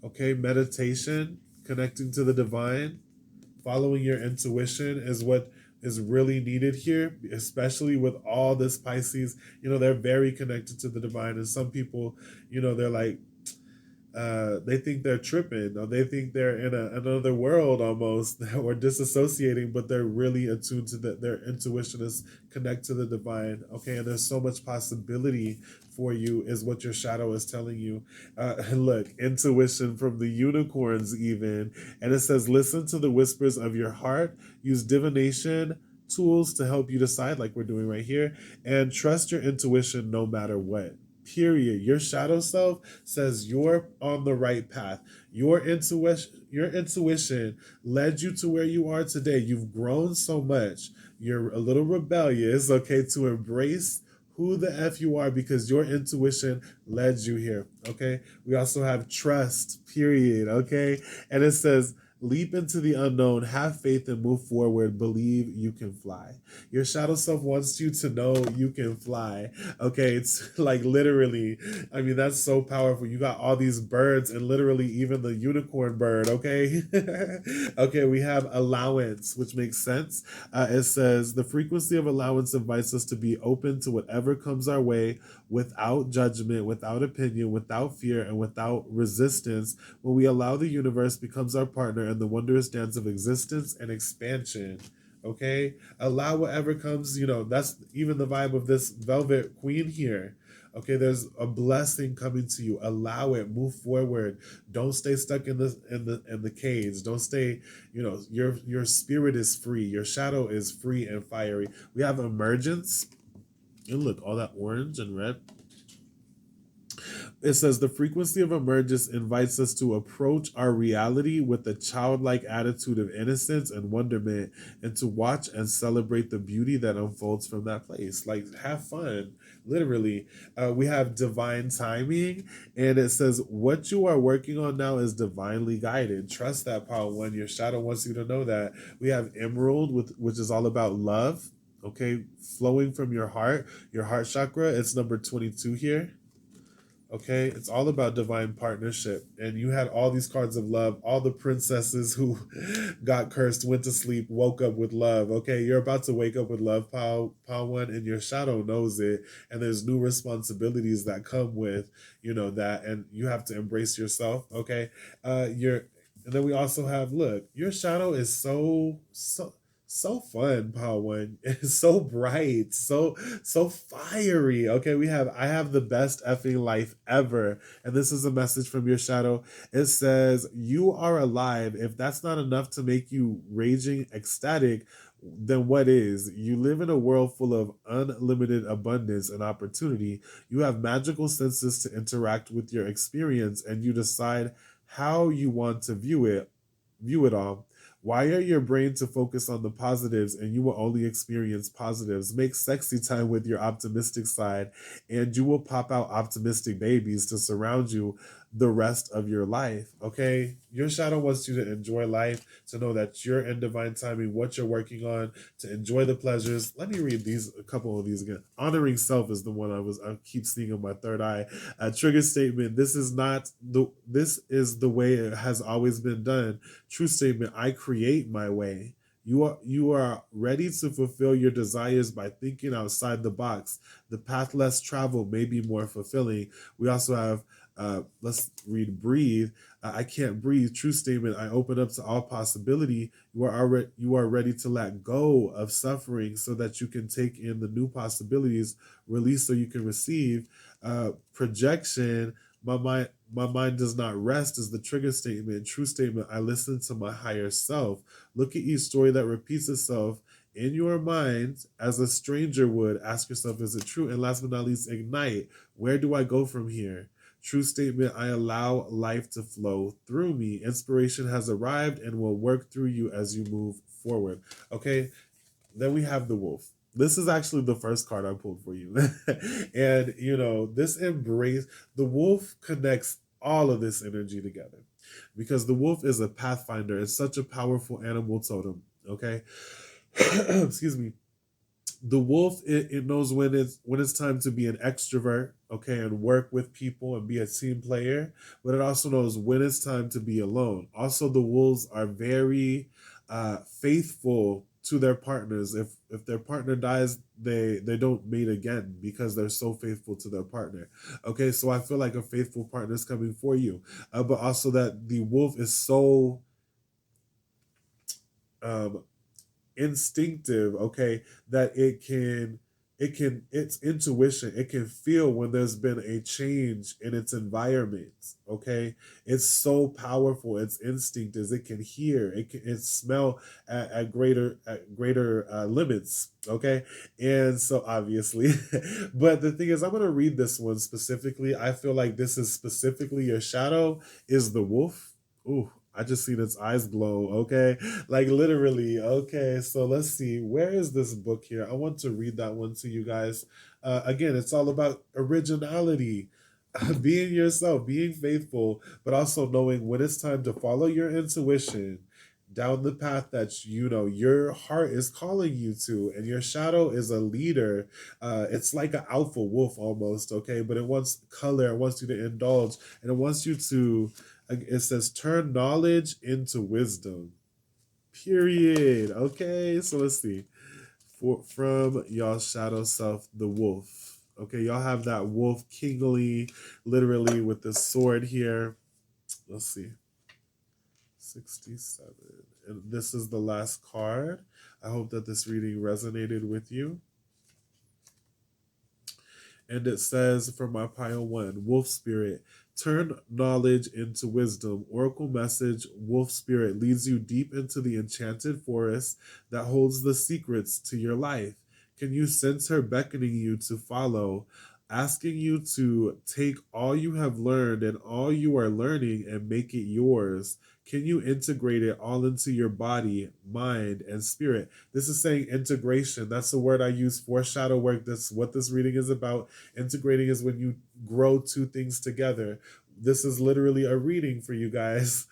okay? Meditation, connecting to the divine, following your intuition is what is really needed here, especially with all this Pisces. They're very connected to the divine, and some people, they're like, they think they're tripping, or they think they're in another world almost, or disassociating, but they're really attuned to their intuition is connect to the divine, okay? And there's so much possibility for you is what your shadow is telling you. Look, intuition from the unicorns even, and it says listen to the whispers of your heart, use divination tools to help you decide, like we're doing right here, and trust your intuition no matter what. Period. Your shadow self says you're on the right path. Your intuition led you to where you are today. You've grown so much. You're a little rebellious, okay, to embrace who the F you are, because your intuition led you here, okay? We also have trust, period, okay? And it says, leap into the unknown, have faith, and move forward. Believe you can fly. Your shadow self wants you to know you can fly. Okay, it's like literally, I mean, that's so powerful. You got all these birds and literally even the unicorn bird, okay? Okay, we have allowance, which makes sense. It says, the frequency of allowance invites us to be open to whatever comes our way without judgment, without opinion, without fear, and without resistance. When we allow, the universe becomes our partner and the wondrous dance of existence and expansion. Okay, allow whatever comes. That's even the vibe of this Velvet Queen here. Okay, there's a blessing coming to you. Allow it. Move forward. Don't stay stuck in the cage. Don't stay. Your spirit is free. Your shadow is free and fiery. We have emergence. And look, all that orange and red. It says the frequency of emergence invites us to approach our reality with a childlike attitude of innocence and wonderment, and to watch and celebrate the beauty that unfolds from that place. Like, have fun, literally. We have divine timing, and it says what you are working on now is divinely guided. Trust that, Power One. Your shadow wants you to know that. We have emerald, which is all about love, okay, flowing from your heart chakra. It's number 22 here. Okay, it's all about divine partnership. And you had all these cards of love, all the princesses who got cursed, went to sleep, woke up with love. Okay, you're about to wake up with love, Pow One, and your shadow knows it. And there's new responsibilities that come with, that, and you have to embrace yourself. Okay, you're, and then we also have, look, your shadow is so fun, Power One. It's so bright, so fiery. Okay, I have the best effing life ever. And this is a message from your shadow. It says, "You are alive. If that's not enough to make you raging ecstatic, then what is? You live in a world full of unlimited abundance and opportunity. You have magical senses to interact with your experience, and you decide how you want to view it all. Wire your brain to focus on the positives, and you will only experience positives. Make sexy time with your optimistic side, and you will pop out optimistic babies to surround you the rest of your life." Okay? Your shadow wants you to enjoy life, to know that you're in divine timing, what you're working on, to enjoy the pleasures. Let me read a couple of these again. Honoring self is the one I keep seeing on my third eye. Trigger statement: this is the way it has always been done. True statement: I create my way. You are ready to fulfill your desires by thinking outside the box. The path less traveled may be more fulfilling. We also have, let's read breathe. I can't breathe. True statement: I open up to all possibility. You are ready to let go of suffering so that you can take in the new possibilities. Release so you can receive. Projection: my mind does not rest is the trigger statement. True statement: I listen to my higher self. Look at each story that repeats itself in your mind as a stranger would. Ask yourself, is it true? And last but not least, ignite. Where do I go from here? True statement: I allow life to flow through me. Inspiration has arrived and will work through you as you move forward. Okay, then we have the wolf. This is actually the first card I pulled for you. And, this embrace, the wolf connects all of this energy together because the wolf is a pathfinder. It's such a powerful animal totem. Okay. Excuse me. The wolf, it knows when it's time to be an extrovert, okay, and work with people and be a team player, but it also knows when it's time to be alone. Also, the wolves are very faithful to their partners. If their partner dies, they don't mate again because they're so faithful to their partner. Okay, so I feel like a faithful partner is coming for you, but also that the wolf is so um, instinctive, okay, that it's intuition. It can feel when there's been a change in its environment. Okay, it's so powerful. Its instinct is it can hear, it smell at greater limits. Okay, and so obviously, but the thing is, I'm going to read this one specifically. I feel like this is specifically your shadow is the wolf. Ooh, I just seen its eyes glow. Okay, like literally. Okay, so let's see. Where is this book here? I want to read that one to you guys. Again, it's all about originality, being yourself, being faithful, but also knowing when it's time to follow your intuition down the path that your heart is calling you to, and your shadow is a leader. It's like an alpha wolf almost. Okay, but it wants color, it wants you to indulge, and it wants you to, it says, turn knowledge into wisdom. Period. Okay, so let's see. From y'all shadow self, the wolf. Okay, y'all have that wolf kingly, literally with the sword here. Let's see. 67. And this is the last card. I hope that this reading resonated with you. And it says for my pile one, Wolf Spirit, turn knowledge into wisdom. Oracle message: Wolf Spirit leads you deep into the enchanted forest that holds the secrets to your life. Can you sense her beckoning you to follow, asking you to take all you have learned and all you are learning and make it yours? Can you integrate it all into your body, mind, and spirit? This is saying integration. That's the word I use for shadow work. That's what this reading is about. Integrating is when you grow two things together. This is literally a reading for you guys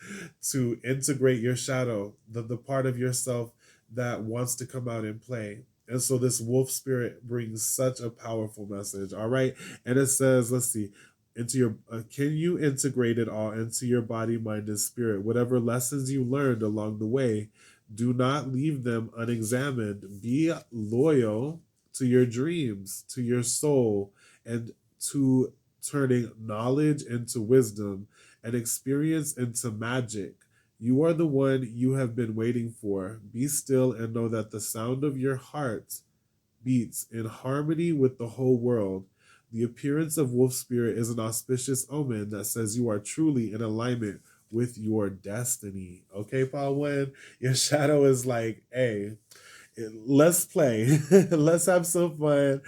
to integrate your shadow, the part of yourself that wants to come out and play. And so this wolf spirit brings such a powerful message. All right. And it says, let's see, into your can you integrate it all into your body, mind, and spirit? Whatever lessons you learned along the way, do not leave them unexamined. Be loyal to your dreams, to your soul, and to turning knowledge into wisdom and experience into magic. You are the one you have been waiting for. Be still and know that the sound of your heart beats in harmony with the whole world. The appearance of wolf spirit is an auspicious omen that says you are truly in alignment with your destiny. Okay, Paul Wen, your shadow is like, hey, let's play. Let's have some fun.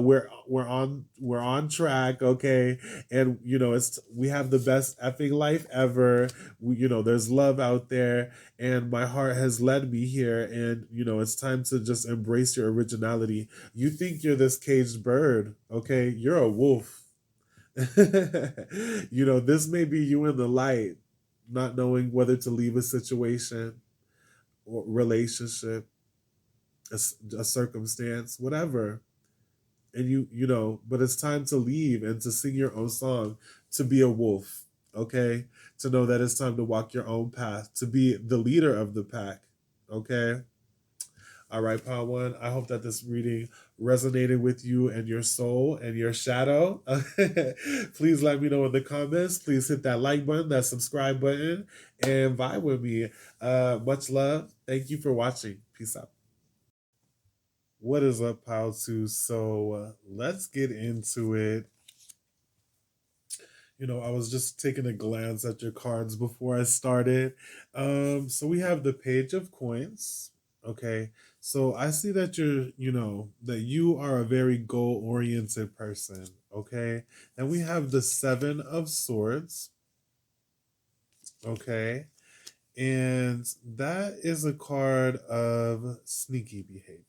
We're on track, okay? And it's we have the best effing life ever. There's love out there, and my heart has led me here. And it's time to just embrace your originality. You think you're this caged bird, okay? You're a wolf. This may be you in the light, not knowing whether to leave a situation or relationship, a circumstance, whatever. And but it's time to leave and to sing your own song, to be a wolf, okay? To know that it's time to walk your own path, to be the leader of the pack, okay? All right, Paul One. I hope that this reading resonated with you and your soul and your shadow. Please let me know in the comments. Please hit that like button, that subscribe button, and vibe with me. Much love. Thank you for watching. Peace out. What is up, Pal 2? So let's get into it. I was just taking a glance at your cards before I started. So we have the Page of Coins. Okay. So I see that that you are a very goal-oriented person. Okay. And we have the Seven of Swords. Okay. And that is a card of sneaky behavior.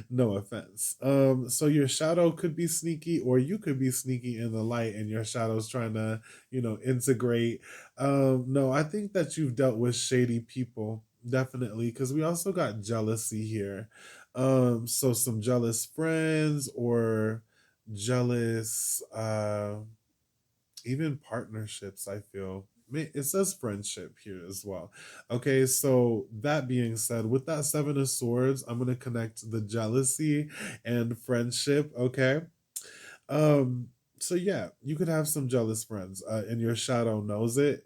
No offense. So your shadow could be sneaky, or you could be sneaky in the light and your shadow's trying to, integrate. No, I think that you've dealt with shady people, definitely, because we also got jealousy here. So some jealous friends or jealous even partnerships, I feel. It says friendship here as well. Okay, so that being said, with that Seven of Swords, I'm going to connect the jealousy and friendship, okay? Um, so yeah, you could have some jealous friends, and your shadow knows it.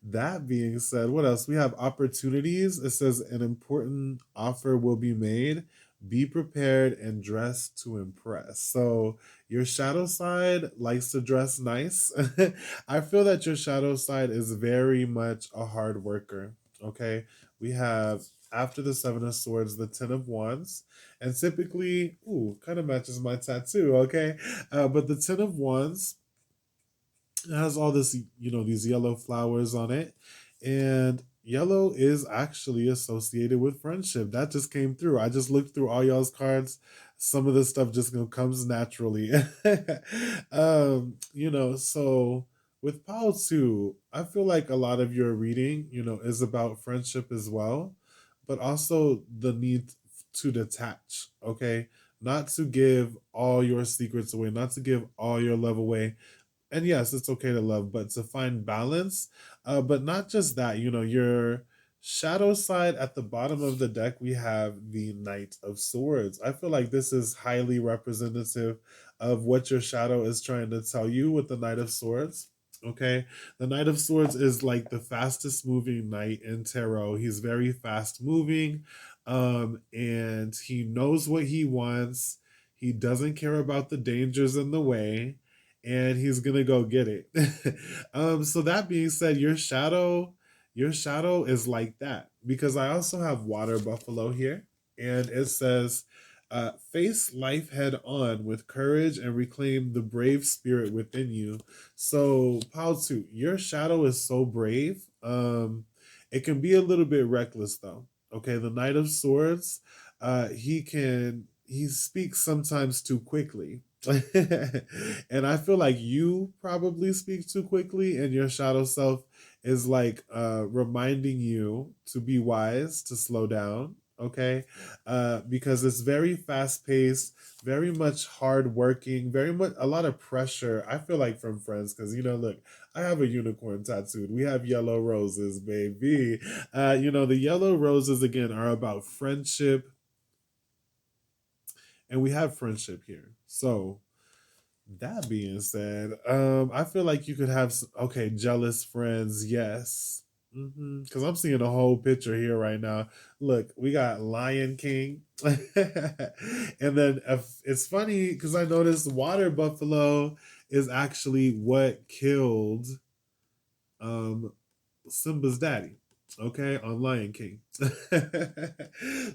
That being said, what else? We have opportunities. It says an important offer will be made. Be prepared and dress to impress. So your shadow side likes to dress nice. I feel that your shadow side is very much a hard worker. Okay, we have after the Seven of Swords, the Ten of Wands. And typically, kind of matches my tattoo, okay? But the Ten of Wands has all this, these yellow flowers on it. And yellow is actually associated with friendship. That just came through. I just looked through all y'all's cards. Some of this stuff just comes naturally. So with Pal 2, I feel like a lot of your reading, is about friendship as well, but also the need to detach, okay? Not to give all your secrets away, not to give all your love away. And yes, it's okay to love, but to find balance. But not just that, your shadow side at the bottom of the deck, we have the Knight of Swords. I feel like this is highly representative of what your shadow is trying to tell you with the Knight of Swords. Okay, the Knight of Swords is like the fastest moving knight in tarot. He's very fast moving, and he knows what he wants. He doesn't care about the dangers in the way, and he's gonna go get it. So that being said, your shadow is like that, because I also have Water Buffalo here, and it says, face life head on with courage and reclaim the brave spirit within you. So, Pautu, your shadow is so brave. It can be a little bit reckless though. Okay, the Knight of Swords, he speaks sometimes too quickly. And I feel like you probably speak too quickly, and your shadow self is like reminding you to be wise, to slow down. okay? Because it's very fast paced, very much hard working, very much a lot of pressure. I feel like from friends, because look, I have a unicorn tattooed. We have yellow roses, baby. The yellow roses again are about friendship, and we have friendship here. So that being said, I feel like you could have okay, jealous friends, yes. Because I'm seeing a whole picture here right now. Look, we got Lion King, and then it's funny because I noticed water buffalo is actually what killed um Simba's daddy. Okay, on Lion King.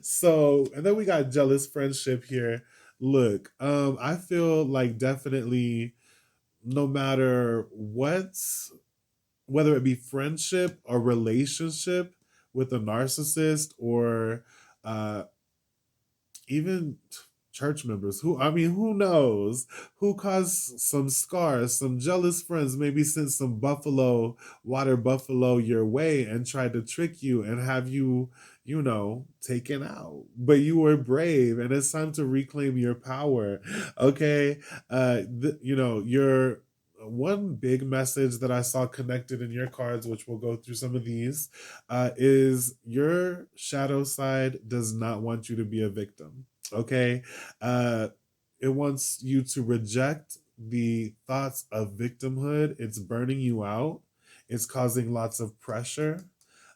So, and then we got jealous friendship here. Look, I feel like definitely no matter what, whether it be friendship or relationship with a narcissist or uh, even church members who, I mean, who knows, who caused some scars, some jealous friends maybe sent some buffalo, water buffalo your way and tried to trick you and have you, taken out, but you were brave and it's time to reclaim your power. Okay. Your one big message that I saw connected in your cards, which we'll go through some of these, is your shadow side does not want you to be a victim. Okay. Uh, it wants you to reject the thoughts of victimhood. It's burning you out, it's causing lots of pressure.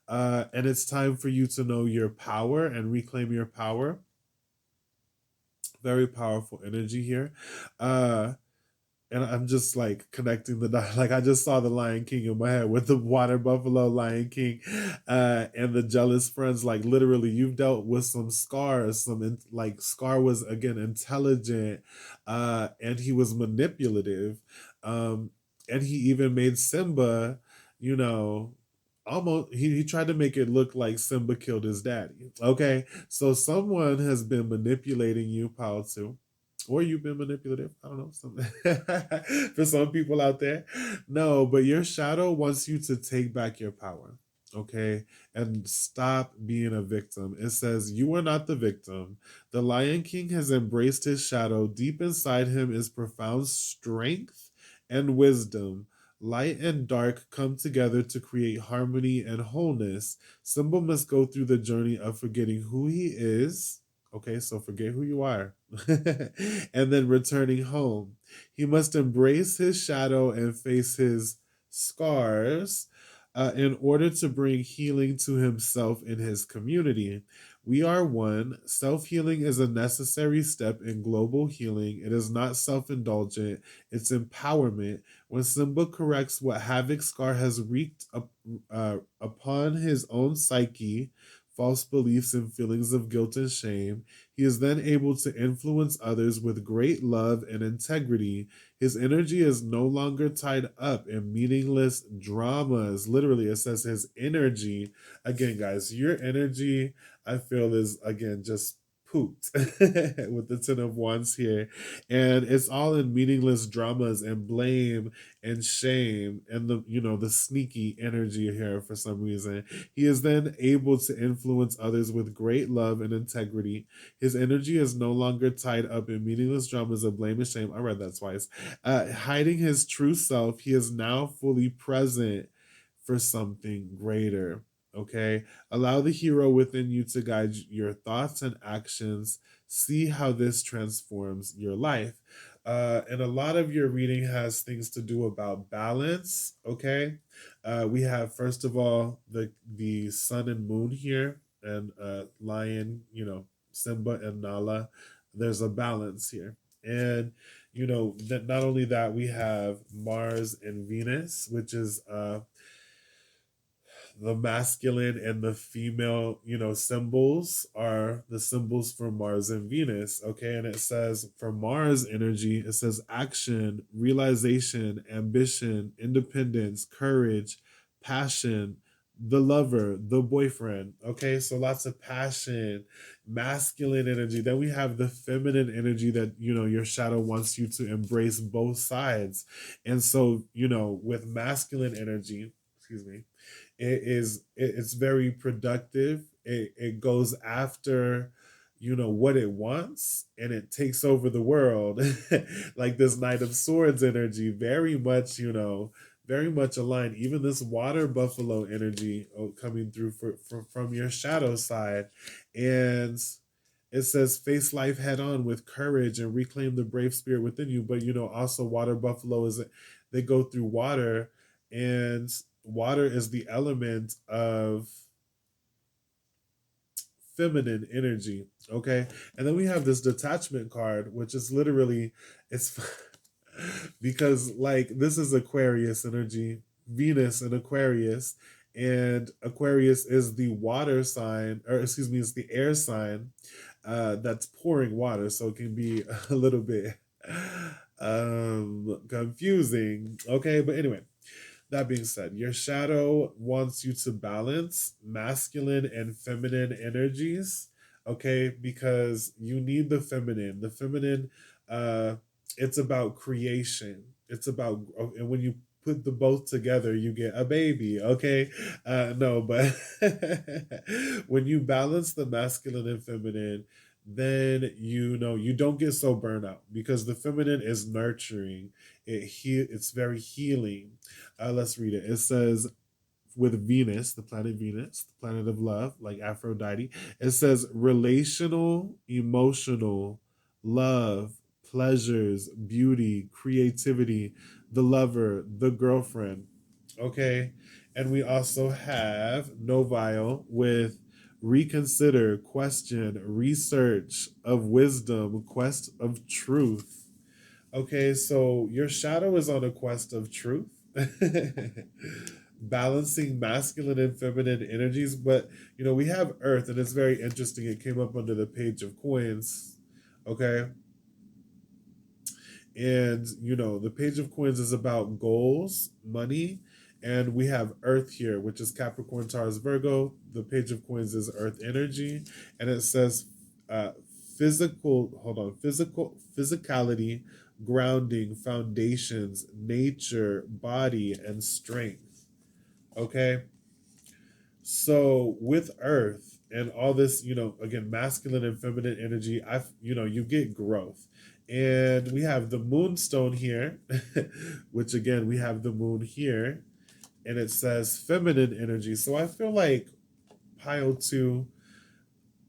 And it's time for you to know your power and reclaim your power. Very powerful energy here. And I'm just like connecting the dots. Like I just saw the Lion King in my head with the water buffalo Lion King, and the jealous friends. Like literally, you've dealt with some scars. Like Scar was again intelligent, and he was manipulative, and he even made Simba, you know. Almost, he tried to make it look like Simba killed his daddy. Okay, so someone has been manipulating you, Pao, too, or you've been manipulative. I don't know. For some people out there. No, but your shadow wants you to take back your power. Okay. And stop being a victim. It says, you are not the victim. The Lion King has embraced his shadow. Deep inside him is profound strength and wisdom. Light and dark come together to create harmony and wholeness. Simba must go through the journey of forgetting who he is. Okay, so forget who you are. And then returning home. He must embrace his shadow and face his scars in order to bring healing to himself and his community. We are one. Self healing is a necessary step in global healing. It is not self indulgent, it's empowerment. When Simba corrects what Havoc Scar has wreaked upon his own psyche, false beliefs and feelings of guilt and shame, he is then able to influence others with great love and integrity. His energy is no longer tied up in meaningless dramas. Literally, it says his energy. Again, guys, your energy, I feel, is again just pooped with the Ten of Wands here. And it's all in meaningless dramas and blame and shame and the sneaky energy here for some reason. He is then able to influence others with great love and integrity. His energy is no longer tied up in meaningless dramas of blame and shame. I read that twice. Hiding his true self, he is now fully present for something greater. Okay? Allow the hero within you to guide your thoughts and actions. See how this transforms your life. And a lot of your reading has things to do about balance. Okay? We have, first of all, the sun and moon here, and lion, Simba and Nala. There's a balance here. And that not only that, we have Mars and Venus, which is the masculine and the female, symbols are the symbols for Mars and Venus. Okay. And it says for Mars energy, it says action, realization, ambition, independence, courage, passion, the lover, the boyfriend. Okay. So lots of passion, masculine energy. Then we have the feminine energy that, your shadow wants you to embrace both sides. And so, with masculine energy, excuse me, it's very productive. it goes after, what it wants, and it takes over the world. Like this Knight of Swords energy, very much, very much aligned. Even this water buffalo energy, coming through from your shadow side. And it says face life head on with courage and reclaim the brave spirit within you. But also water buffalo is, they go through water, and water is the element of feminine energy. Okay. And then we have this detachment card, which is literally, it's because, like, this is Aquarius energy, Venus and Aquarius. And Aquarius is the water sign, or excuse me, it's the air sign, that's pouring water. So it can be a little bit confusing. Okay. But anyway, that being said, your shadow wants you to balance masculine and feminine energies, okay? Because you need the feminine. The feminine, uh, it's about creation. It's about, and when you put the both together, you get a baby, okay? No, but when you balance the masculine and feminine, then you don't get so burnt out, because the feminine is nurturing. It's very healing. Let's read it. It says, with Venus, the planet of love, like Aphrodite, it says relational, emotional, love, pleasures, beauty, creativity, the lover, the girlfriend. Okay. And we also have Novile with reconsider, question, research of wisdom, quest of truth. Okay, so your shadow is on a quest of truth, balancing masculine and feminine energies. But we have Earth, and it's very interesting. It came up under the Page of Coins. Okay, and the Page of Coins is about goals, money, and we have Earth here, which is Capricorn, Taurus, Virgo. The Page of Coins is Earth energy, and it says, uh, physicality, grounding, foundations, nature, body, and strength. Okay, so with Earth and all this, again, masculine and feminine energy, you get growth. And we have the moonstone here, which again, we have the moon here, and it says feminine energy. So I feel like pile two,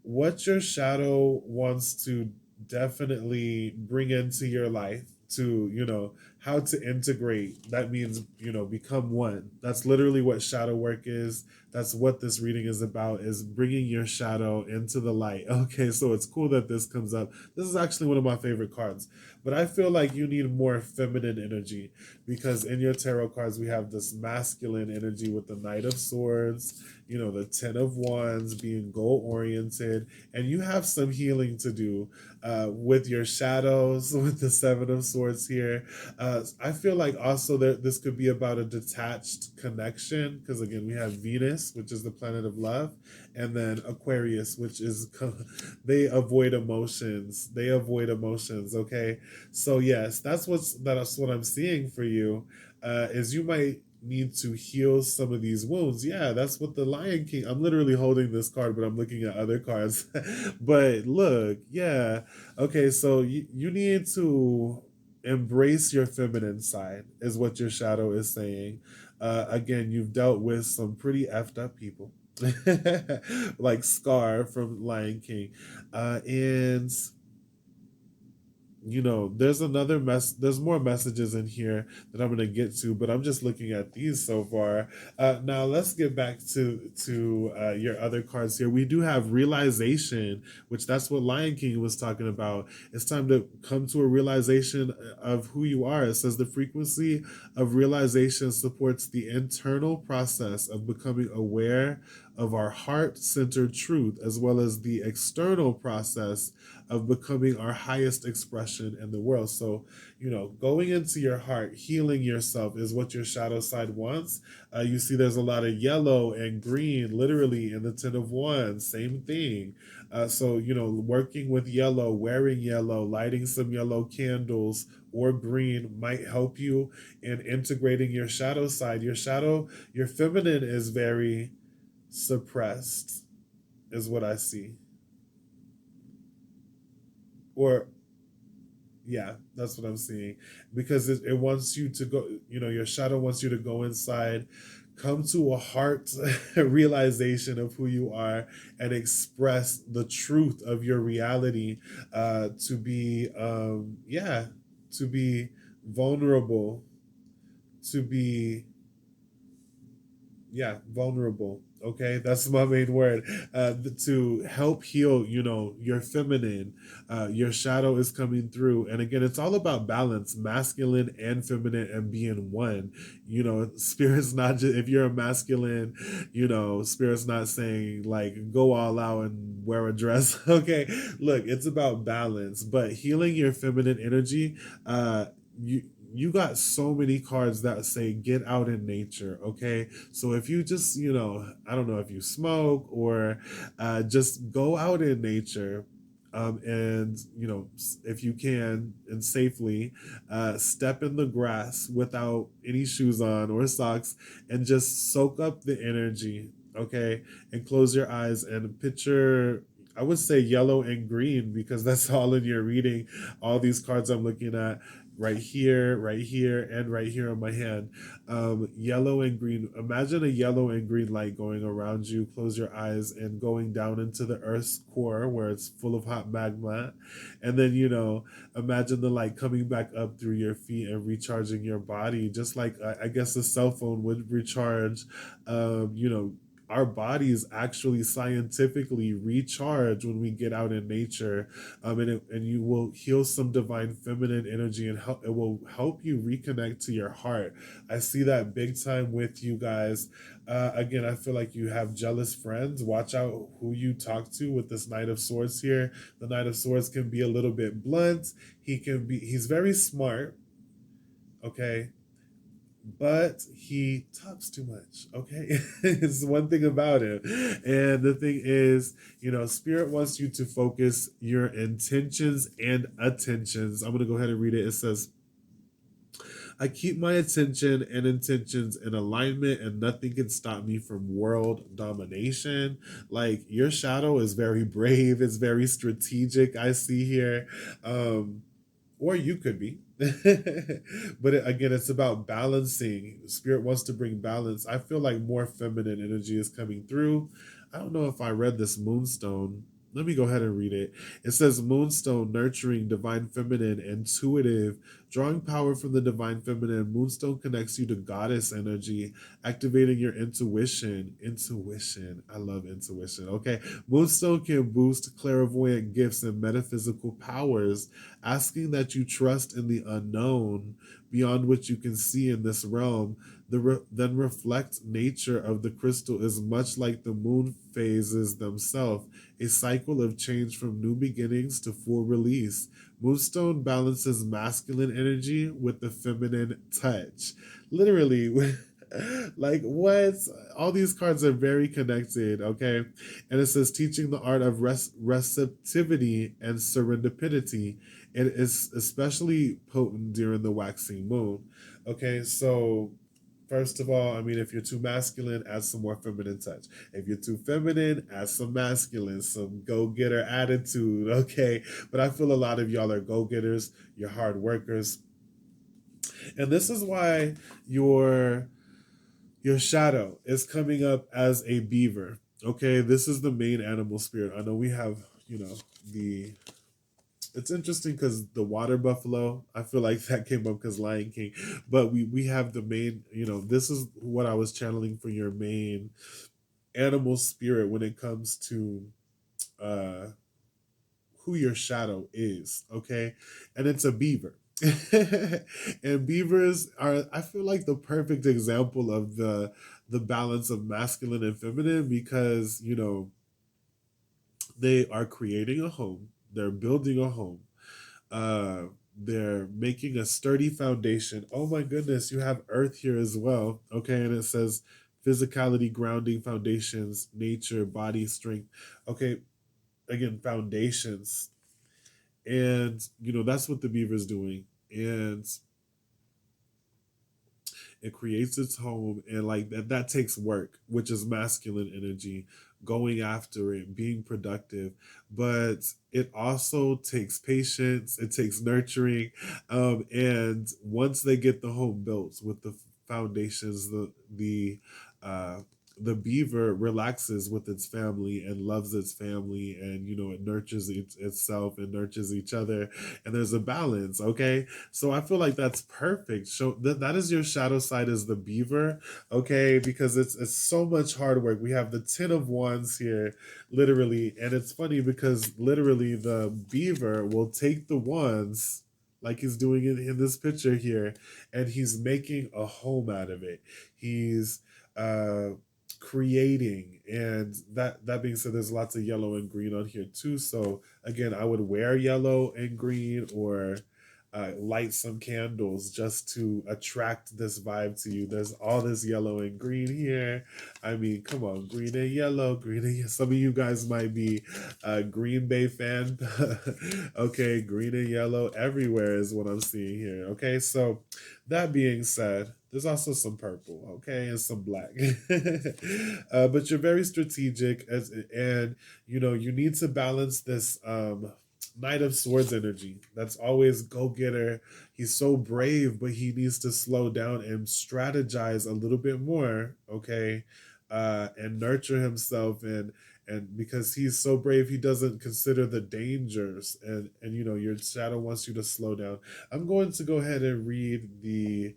what your shadow wants to definitely bring into your life, to how to integrate, that means become one. That's literally what shadow work is. That's what this reading is about, is bringing your shadow into the light. Okay, so it's cool that this comes up. This is actually one of my favorite cards, but I feel like you need more feminine energy, because in your tarot cards we have this masculine energy with the Knight of Swords, the Ten of Wands, being goal oriented, and you have some healing to do, with your shadows, with the Seven of Swords here. I feel like also that this could be about a detached connection, because again, we have Venus, which is the planet of love, and then Aquarius, which is they avoid emotions. They avoid emotions. Okay, so yes, that's what I'm seeing for you. Is you might need to heal some of these wounds. Yeah, that's what the Lion King. I'm literally holding this card, but I'm looking at other cards. But look, yeah. Okay, so you need to embrace your feminine side, is what your shadow is saying. Again, you've dealt with some pretty effed up people. Like Scar from Lion King. And there's more messages in here that I'm going to get to, but I'm just looking at these so far. Now let's get back to your other cards here. We do have realization, which that's what Lion King was talking about. It's time to come to a realization of who you are. It says the frequency of realization supports the internal process of becoming aware of our heart-centered truth, as well as the external process of becoming our highest expression in the world. So, going into your heart, healing yourself is what your shadow side wants. You see, there's a lot of yellow and green, literally, in the Ten of Wands. Same thing. So, working with yellow, wearing yellow, lighting some yellow candles or green might help you in integrating your shadow side. Your feminine is very suppressed. is what I see. Or yeah, that's what I'm seeing. Because it wants you to go, your shadow wants you to go inside, come to a heart realization of who you are, and express the truth of your reality, to be, yeah, to be vulnerable, to be, yeah, vulnerable. Okay, that's my main word. To help heal, your feminine, your shadow is coming through. And again, it's all about balance, masculine and feminine, and being one. Spirit's not just, if you're a masculine, spirit's not saying like go all out and wear a dress. Okay, look, it's about balance, but healing your feminine energy. You got so many cards that say get out in nature. Okay, so if you just, I don't know if you smoke or just go out in nature, and if you can and safely, step in the grass without any shoes on or socks, and just soak up the energy. Okay, and close your eyes and picture. I would say yellow and green because that's all in your reading. All these cards I'm looking at right here, and right here on my hand. Yellow and green. Imagine a yellow and green light going around you. Close your eyes and going down into the Earth's core where it's full of hot magma. And then, imagine the light coming back up through your feet and recharging your body, just like I guess a cell phone would recharge. Our bodies actually scientifically recharge when we get out in nature, and you will heal some divine feminine energy, and it will help you reconnect to your heart. I see that big time with you guys. Again, I feel like you have jealous friends. Watch out who you talk to with this Knight of Swords here. The Knight of Swords can be a little bit blunt. He's very smart. Okay, but he talks too much. Okay, it's one thing about him. And the thing is, spirit wants you to focus your intentions and attentions. I'm going to go ahead and read it. It says, I keep my attention and intentions in alignment, and nothing can stop me from world domination. Like, your shadow is very brave, it's very strategic, I see here. Or you could be. But again, it's about balancing. Spirit wants to bring balance. I feel like more feminine energy is coming through. I don't know if I read this moonstone. Let me go ahead and read it. It says, Moonstone, nurturing, divine feminine, intuitive, drawing power from the divine feminine. Moonstone connects you to goddess energy, activating your intuition. Intuition. I love intuition. Okay. Moonstone can boost clairvoyant gifts and metaphysical powers, asking that you trust in the unknown beyond what you can see in this realm. Then reflect nature of the crystal is much like the moon phases themselves, a cycle of change from new beginnings to full release. Moonstone balances masculine energy with the feminine touch. Literally, like what? All these cards are very connected, okay? And it says teaching the art of receptivity and serendipity. It is especially potent during the waxing moon. Okay, so first of all, I mean, if you're too masculine, add some more feminine touch. If you're too feminine, add some masculine, some go getter attitude. Okay. But I feel a lot of y'all are go getters, you're hard workers. And this is why your shadow is coming up as a beaver. Okay. This is the main animal spirit. I know we have, the it's interesting because the water buffalo, I feel like that came up because Lion King, but we have the main, this is what I was channeling for your main animal spirit when it comes to uh who your shadow is. Okay, and it's a beaver. And beavers are, I feel like, the perfect example of the balance of masculine and feminine, because they are creating a home, they're building a home, uh they're making a sturdy foundation. Oh my goodness, you have earth here as well. Okay, and it says physicality, grounding, foundations, nature, body, strength. Okay, again, foundations. And that's what the beaver's doing. And it creates its home, and like that takes work, which is masculine energy. going after it, being productive. But it also takes patience, it takes nurturing. And once they get the home built with the foundations, uh, the beaver relaxes with its family and loves its family, and it nurtures itself and nurtures each other, and there's a balance. Okay, so I feel like that's perfect. So that is your shadow side, is the beaver. Okay, because it's so much hard work. We have the 10 of wands here, literally, and it's funny because literally the beaver will take the wands, like he's doing it in this picture here, and he's making a home out of it. He's uh creating. And that being said, there's lots of yellow and green on here too, so again, I would wear yellow and green, or light some candles just to attract this vibe to you. There's all this yellow and green here. I mean, come on, green and yellow, green and some of you guys might be a Green Bay fan. Okay, green and yellow everywhere is what I'm seeing here. Okay, so that being said, there's also some purple, okay, and some black. But you're very strategic, and you need to balance this Knight of Swords energy. That's always go getter. He's so brave, but he needs to slow down and strategize a little bit more, okay, and nurture himself, and because he's so brave, he doesn't consider the dangers, and your shadow wants you to slow down. I'm going to go ahead and read the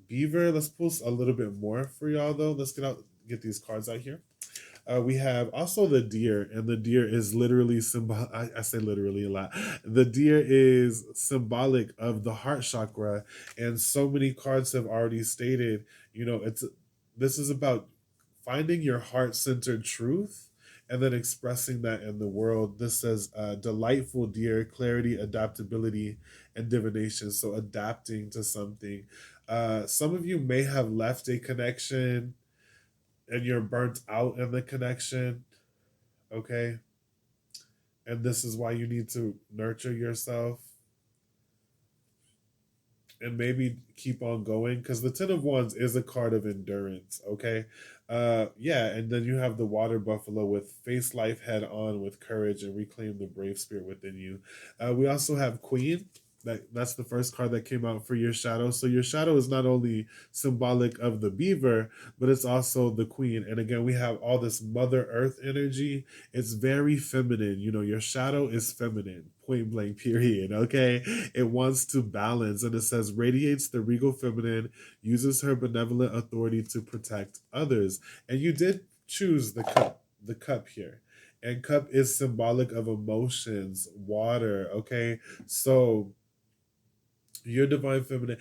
beaver. Let's post a little bit more for y'all though. Let's get these cards out here. We have also the deer, and the deer is literally symbol. I say literally a lot. The deer is symbolic of the heart chakra, and so many cards have already stated, this is about finding your heart-centered truth and then expressing that in the world. This says delightful deer, clarity, adaptability, and divination. So adapting to something. Some of you may have left a connection and you're burnt out in the connection, okay? And this is why you need to nurture yourself and maybe keep on going, because the 10 of wands is a card of endurance. Okay, yeah, and then you have the water buffalo with face life head on with courage and reclaim the brave spirit within you. We also have queen. That's the first card that came out for your shadow. So your shadow is not only symbolic of the beaver, but it's also the queen. And again, we have all this mother earth energy. It's very feminine. Your shadow is feminine, point blank, period. Okay, it wants to balance, and it says radiates the regal feminine, uses her benevolent authority to protect others. And you did choose the cup here. And cup is symbolic of emotions, water. Okay, so your divine feminine,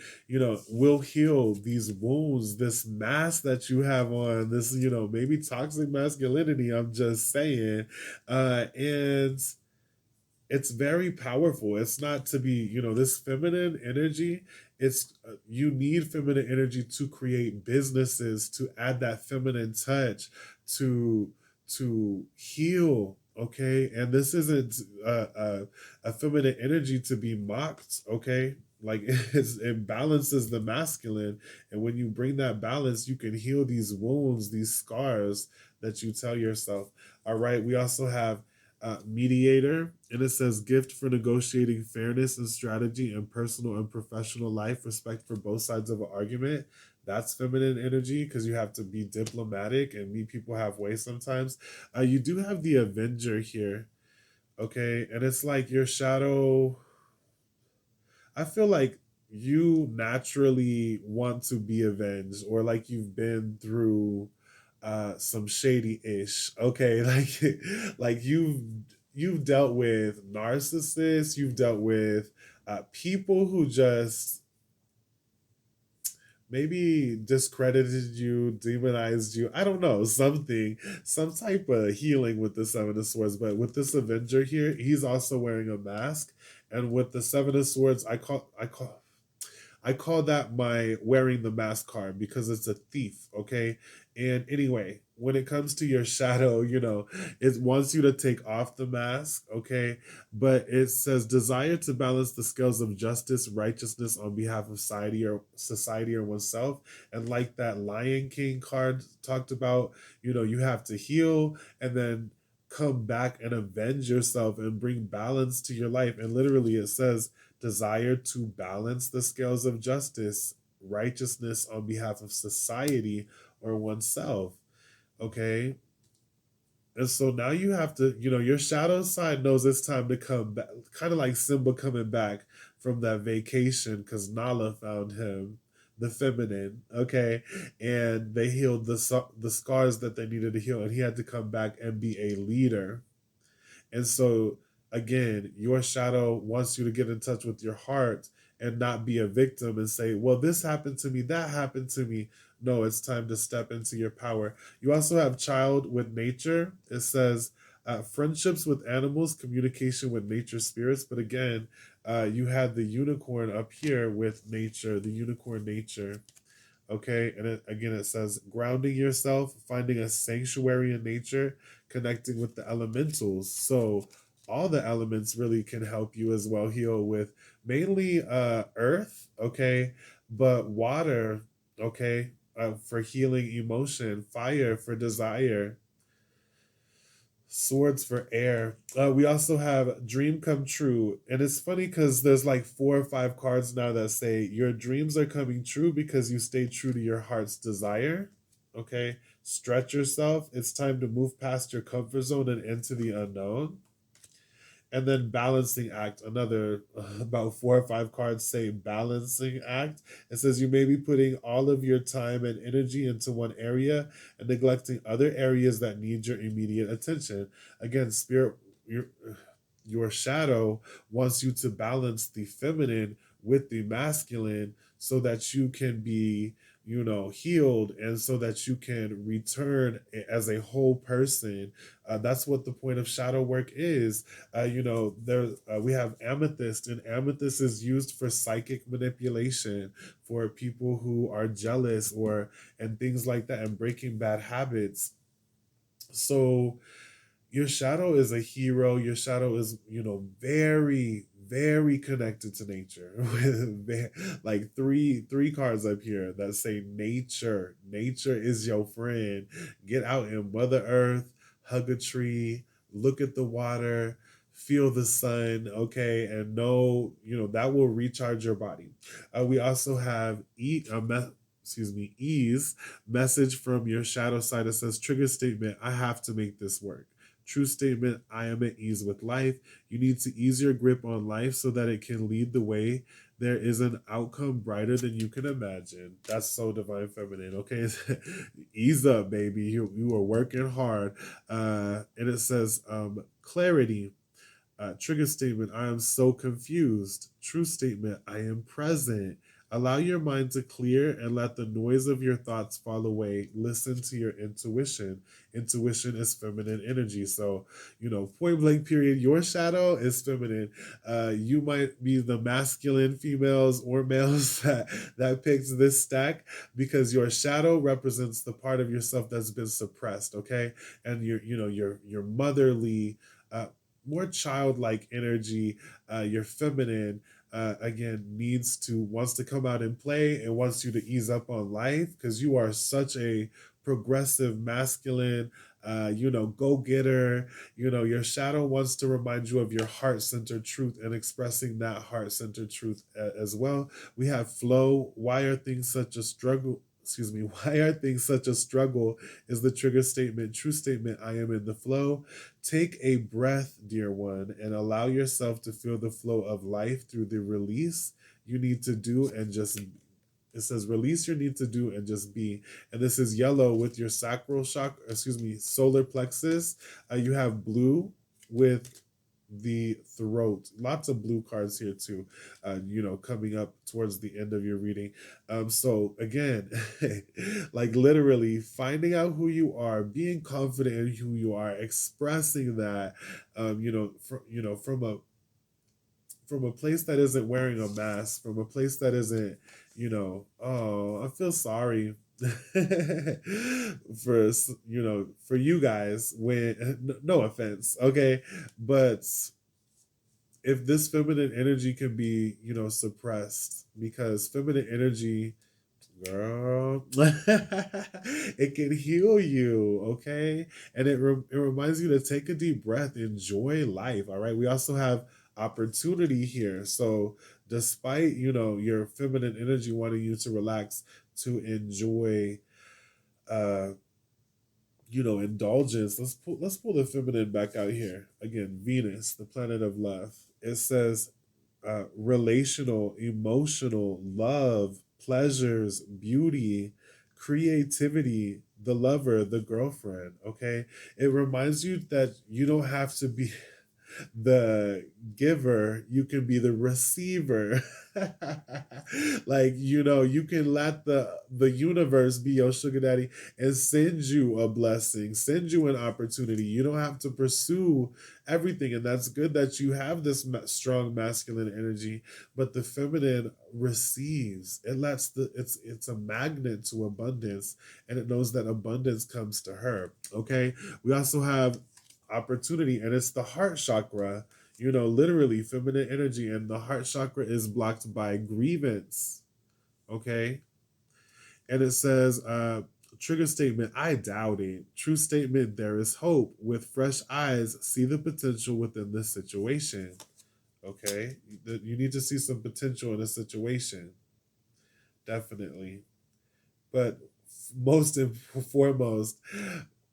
will heal these wounds, this mask that you have on, this, maybe toxic masculinity, I'm just saying. And it's very powerful. It's not to be, this feminine energy. It's you need feminine energy to create businesses, to add that feminine touch, to heal. Okay, and this isn't a feminine energy to be mocked. Okay, like it balances the masculine, and when you bring that balance, you can heal these wounds, these scars that you tell yourself. All right, we also have mediator, and it says gift for negotiating fairness and strategy in personal and professional life, respect for both sides of an argument. That's feminine energy, because you have to be diplomatic and meet people halfway sometimes. You do have the avenger here, okay, and it's like your shadow. I feel like you naturally want to be avenged, or like you've been through some shady ish. Okay, like you've dealt with narcissists, you've dealt with people who just maybe discredited you, demonized you. I don't know, some type of healing with the Seven of Swords. But with this Avenger here, he's also wearing a mask. And with the Seven of Swords, I call that my wearing the mask card because it's a thief, okay? And anyway, when it comes to your shadow, it wants you to take off the mask, okay? But it says desire to balance the scales of justice, righteousness on behalf of society or oneself. And like that Lion King card talked about, you have to heal and then come back and avenge yourself and bring balance to your life. And literally it says desire to balance the scales of justice, righteousness on behalf of society or oneself. Okay. And so now you have to, your shadow side knows it's time to come back, kind of like Simba coming back from that vacation because Nala found him, the feminine, okay, and they healed the scars that they needed to heal, and he had to come back and be a leader. And so, again, your shadow wants you to get in touch with your heart and not be a victim and say, well, this happened to me, that happened to me. No, it's time to step into your power. You also have child with nature. It says friendships with animals, communication with nature spirits. But again, you had the unicorn up here with nature, the unicorn nature. Okay, and again, it says grounding yourself, finding a sanctuary in nature, connecting with the elementals. So all the elements really can help you as well heal with mainly earth, okay, but water, okay, for healing emotion, fire for desire, swords for air. We also have dream come true. And it's funny because there's like 4 or 5 cards now that say your dreams are coming true because you stay true to your heart's desire. Okay. Stretch yourself. It's time to move past your comfort zone and into the unknown. And then balancing act, another about 4 or 5 cards say balancing act. It says you may be putting all of your time and energy into one area and neglecting other areas that need your immediate attention. Again, spirit, your shadow wants you to balance the feminine with the masculine so that you can be, healed, and so that you can return as a whole person. That's what the point of shadow work is. There we have amethyst, and amethyst is used for psychic manipulation for people who are jealous or and things like that, and breaking bad habits. So your shadow is a hero. Your shadow is, very, very connected to nature. Like three cards up here that say nature. Nature is your friend. Get out in Mother Earth, hug a tree, look at the water, feel the sun, okay, and know, that will recharge your body. We also have ease message from your shadow side that says trigger statement, I have to make this work. True statement, I am at ease with life. You need to ease your grip on life so that it can lead the way. There is an outcome brighter than you can imagine. That's so divine feminine, okay? Ease up, baby. You are working hard. And it says clarity. Trigger statement, I am so confused. True statement, I am present. Allow your mind to clear and let the noise of your thoughts fall away. Listen to your intuition. Intuition is feminine energy. So, point blank period, your shadow is feminine. You might be the masculine females or males that picks this stack because your shadow represents the part of yourself that's been suppressed, okay? And your motherly, more childlike energy, your feminine, again, wants to come out and play and wants you to ease up on life because you are such a progressive masculine, go getter. Your shadow wants to remind you of your heart centered truth and expressing that heart centered truth as well. We have flow. Why are things such a struggle? Excuse me, why are things such a struggle is the trigger statement. True statement, I am in the flow. Take a breath, dear one, and allow yourself to feel the flow of life through the release you need to do and just it says release your need to do and just be. And this is yellow with your solar plexus. You have blue with the throat. Lots of blue cards here too, coming up towards the end of your reading. So again, like literally finding out who you are, being confident in who you are, expressing that, from a from a place that isn't wearing a mask, from a place that isn't, oh, I feel sorry for, for you guys when, no offense, okay, but if this feminine energy can be, suppressed, because feminine energy, girl, it can heal you, okay? And it reminds you to take a deep breath, enjoy life, all right? We also have opportunity here. So despite, your feminine energy wanting you to relax, to enjoy, uh indulgence. Let's pull the feminine back out here again. Venus, the planet of love. It says relational, emotional, love, pleasures, beauty, creativity, the lover, the girlfriend. Okay, it reminds you that you don't have to be the giver, you can be the receiver. Like, you can let the universe be your sugar daddy and send you a blessing, send you an opportunity. You don't have to pursue everything, and that's good that you have this strong masculine energy, but the feminine receives. It lets it's a magnet to abundance, and it knows that abundance comes to her. Okay, we also have opportunity, and it's the heart chakra, literally feminine energy, and the heart chakra is blocked by grievance. Okay, and it says trigger statement, I doubt it. True statement, there is hope. With fresh eyes, see the potential within this situation. Okay, you need to see some potential in a situation, definitely. But most and foremost,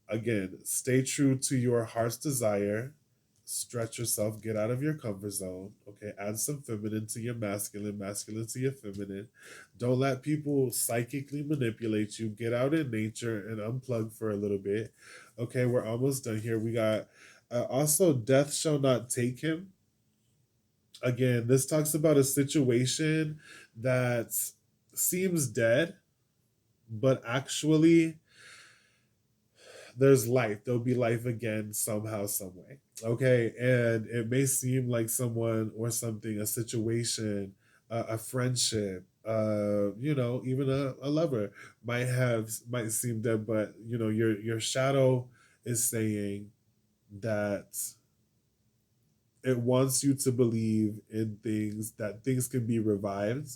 again, stay true to your heart's desire. Stretch yourself, get out of your comfort zone. Okay, add some feminine to your masculine, masculine to your feminine. Don't let people psychically manipulate you. Get out in nature and unplug for a little bit. Okay, we're almost done here. We got also death shall not take him. Again, this talks about a situation that seems dead, but actually there's life. There'll be life again somehow, some way. Okay, and it may seem like someone or something, a situation, a friendship, even a lover might seem dead, but your shadow is saying that it wants you to believe in things, that things can be revived.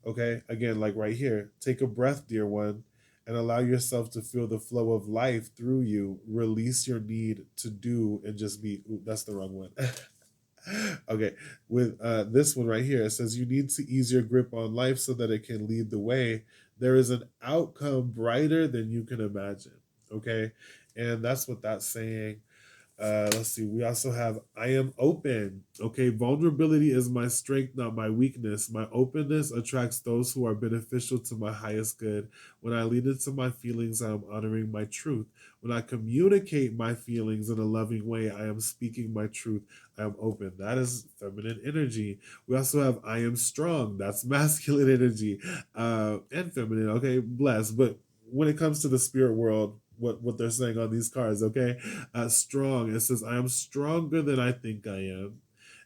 Okay, again, like right here, take a breath, dear one, and allow yourself to feel the flow of life through you. Release your need to do and just be. Ooh, that's the wrong one. Okay, with this one right here, it says you need to ease your grip on life so that it can lead the way. There is an outcome brighter than you can imagine. Okay, and that's what that's saying. Let's see. We also have I am open. Okay, vulnerability is my strength, not my weakness. My openness attracts those who are beneficial to my highest good. When I lean into my feelings, I am honoring my truth. When I communicate my feelings in a loving way, I am speaking my truth. I am open. That is feminine energy. We also have I am strong. That's masculine energy, and feminine. Okay, blessed. But when it comes to the spirit world, what they're saying on these cards, okay, strong. It says I am stronger than I think I am.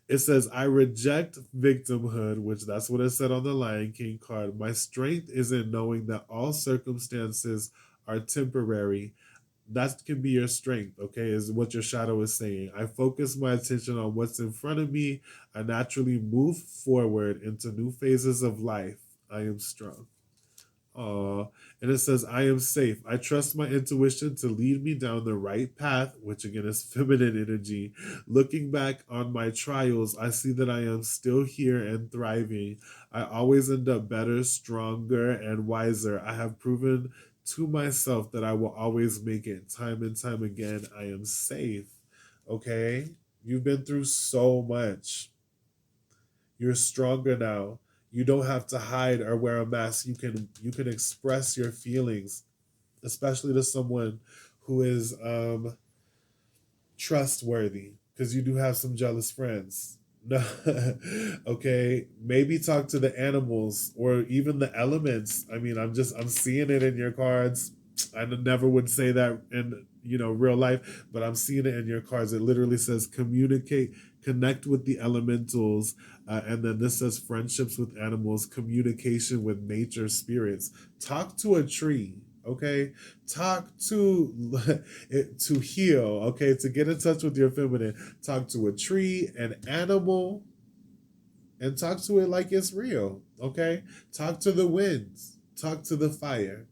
It says I reject victimhood, which that's what it said on the Lion King card. My strength is in knowing that all circumstances are temporary. That can be your strength, okay, is what your shadow is saying. I focus my attention on what's in front of me. I naturally move forward into new phases of life. I am strong. Aw. And it says, I am safe. I trust my intuition to lead me down the right path, which again is feminine energy. Looking back on my trials, I see that I am still here and thriving. I always end up better, stronger, and wiser. I have proven to myself that I will always make it time and time again. I am safe. Okay? You've been through so much. You're stronger now. You don't have to hide or wear a mask. You can express your feelings, especially to someone who is trustworthy, because you do have some jealous friends. No, okay. Maybe talk to the animals or even the elements. I mean, I'm seeing it in your cards. I never would say that in real life, but I'm seeing it in your cards. It literally says communicate connect with the elementals, and then this says friendships with animals, communication with nature spirits. Talk to a tree. Okay, talk to it to heal. Okay, to get in touch with your feminine, talk to a tree, an animal, and talk to it like it's real. Okay, talk to the winds, talk to the fire,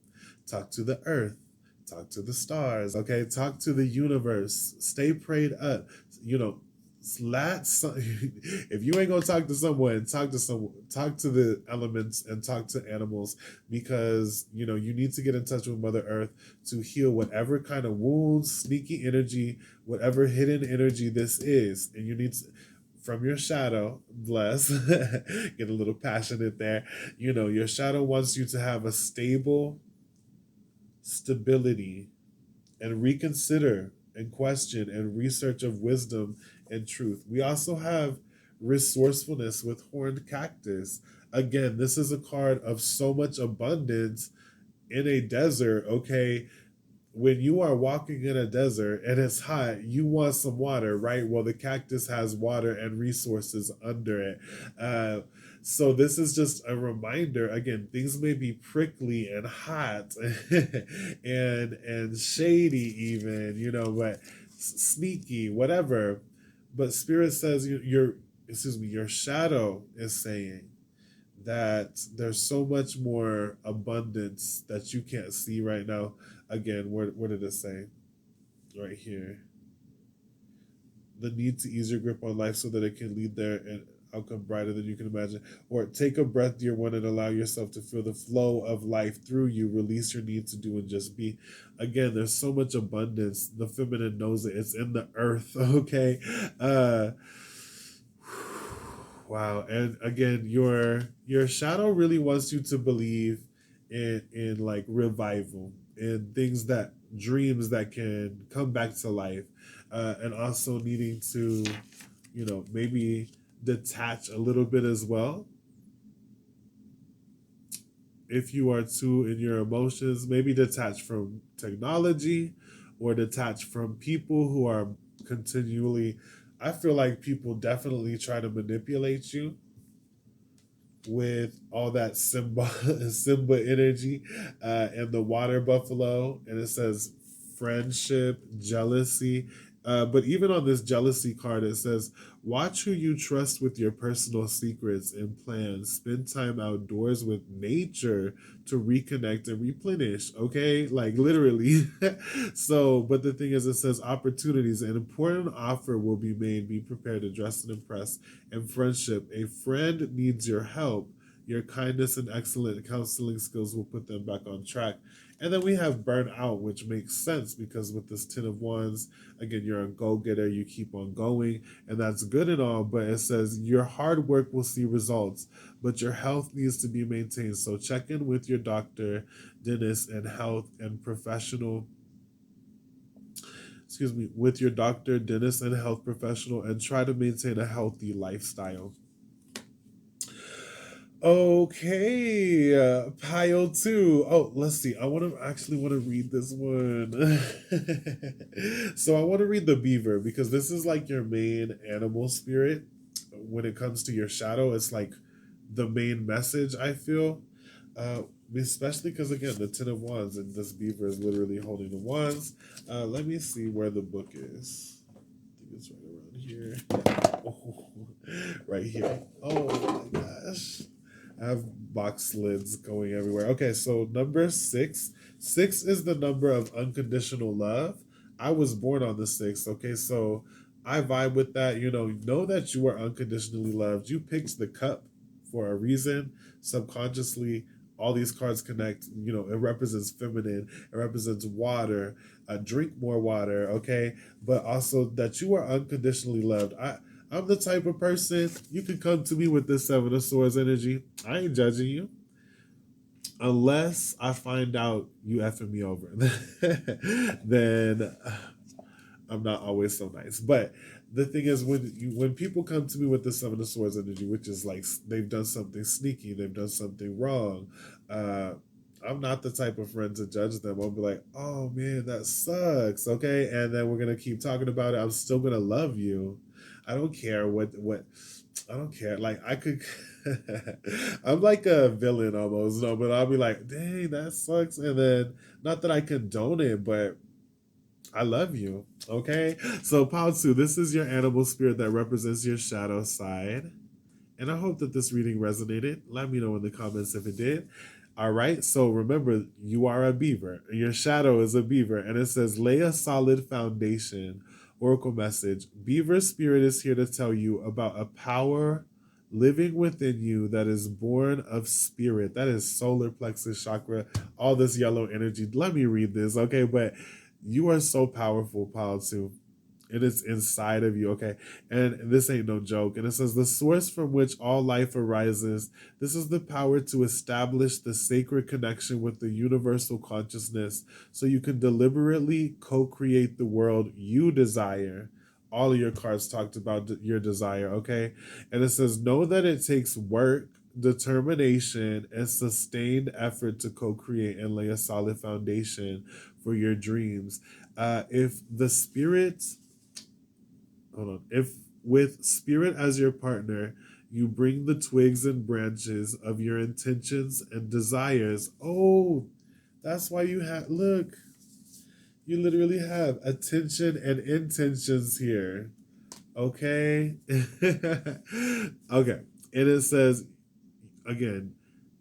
talk to the earth, talk to the stars. Okay, talk to the universe. Stay prayed up. You know, if you ain't gonna talk to someone, talk to someone. Talk to the elements and talk to animals, because you need to get in touch with Mother Earth to heal whatever kind of wounds, sneaky energy, whatever hidden energy this is, and you need to, from your shadow, bless, get a little passionate there. Your shadow wants you to have a stable stability, and reconsider and question and research of wisdom and truth. We also have resourcefulness with horned cactus. Again, this is a card of so much abundance in a desert. Okay, when you are walking in a desert and it's hot, you want some water, right? Well, the cactus has water and resources under it. So this is just a reminder. Again, things may be prickly and hot and shady, even, but sneaky, whatever. But Spirit says your shadow is saying that there's so much more abundance that you can't see right now. Again, where did it say? Right here. The need to ease your grip on life so that it can lead there and outcome brighter than you can imagine. Or take a breath, dear one, and allow yourself to feel the flow of life through you. Release your need to do and just be. Again, there's so much abundance. The feminine knows it. It's in the earth, okay? Wow. And again, your shadow really wants you to believe in like revival, in things, that dreams that can come back to life, and also needing to maybe detach a little bit as well. If you are too in your emotions, maybe detach from technology, or detach from people who are continually, I feel like people definitely try to manipulate you with all that Simba energy, and the water buffalo, and it says friendship, jealousy. But even on this jealousy card, it says, watch who you trust with your personal secrets and plans. Spend time outdoors with nature to reconnect and replenish. Okay, like literally. So, but the thing is, it says opportunities, an important offer will be made. Be prepared to dress and impress. And friendship, a friend needs your help. Your kindness and excellent counseling skills will put them back on track. And then we have burnout, which makes sense because with this Ten of Wands, again, you're a go-getter, you keep on going, and that's good and all, but it says your hard work will see results, but your health needs to be maintained. So check in with your doctor, dentist, and health and professional, with your doctor, dentist, and health professional, and try to maintain a healthy lifestyle. Okay, pile two. Oh, let's see. I actually want to read this one. So I want to read the beaver, because this is like your main animal spirit when it comes to your shadow. It's like the main message, I feel. Especially because, again, the Ten of Wands, and this beaver is literally holding the wands. Let me see where the book is. I think it's right around here. Oh, right here. Oh my gosh. I have box lids going everywhere. Okay, so number 6. 6 is the number of unconditional love. I was born on the 6th. Okay, so I vibe with that. Know that you are unconditionally loved. You picked the cup for a reason. Subconsciously, all these cards connect. It represents feminine. It represents water. Drink more water. Okay, but also that you are unconditionally loved. I'm the type of person, you can come to me with this Seven of Swords energy. I ain't judging you. Unless I find out you effing me over. Then I'm not always so nice. But the thing is, when people come to me with the Seven of Swords energy, which is like they've done something sneaky, they've done something wrong, I'm not the type of friend to judge them. I'll be like, oh man, that sucks. Okay. And then we're going to keep talking about it. I'm still going to love you. I don't care what I don't care. Like I could I'm like a villain almost, no, but I'll be like, dang, that sucks. And then not that I condone it, but I love you. Okay. So Paotu, this is your animal spirit that represents your shadow side. And I hope that this reading resonated. Let me know in the comments if it did. All right. So remember, you are a beaver. Your shadow is a beaver. And it says, lay a solid foundation. Oracle message. Beaver spirit is here to tell you about a power living within you that is born of spirit. That is solar plexus chakra, all this yellow energy. Let me read this. Okay. But you are so powerful, Paotu. It is inside of you, okay? And this ain't no joke. And it says, the source from which all life arises. This is the power to establish the sacred connection with the universal consciousness so you can deliberately co create the world you desire. All of your cards talked about your desire, okay? And it says, know that it takes work, determination, and sustained effort to co create and lay a solid foundation for your dreams. If the spirit hold on. If with spirit as your partner, you bring the twigs and branches of your intentions and desires. Oh, that's why you have, look, you literally have attention and intentions here. Okay. Okay. And it says, again,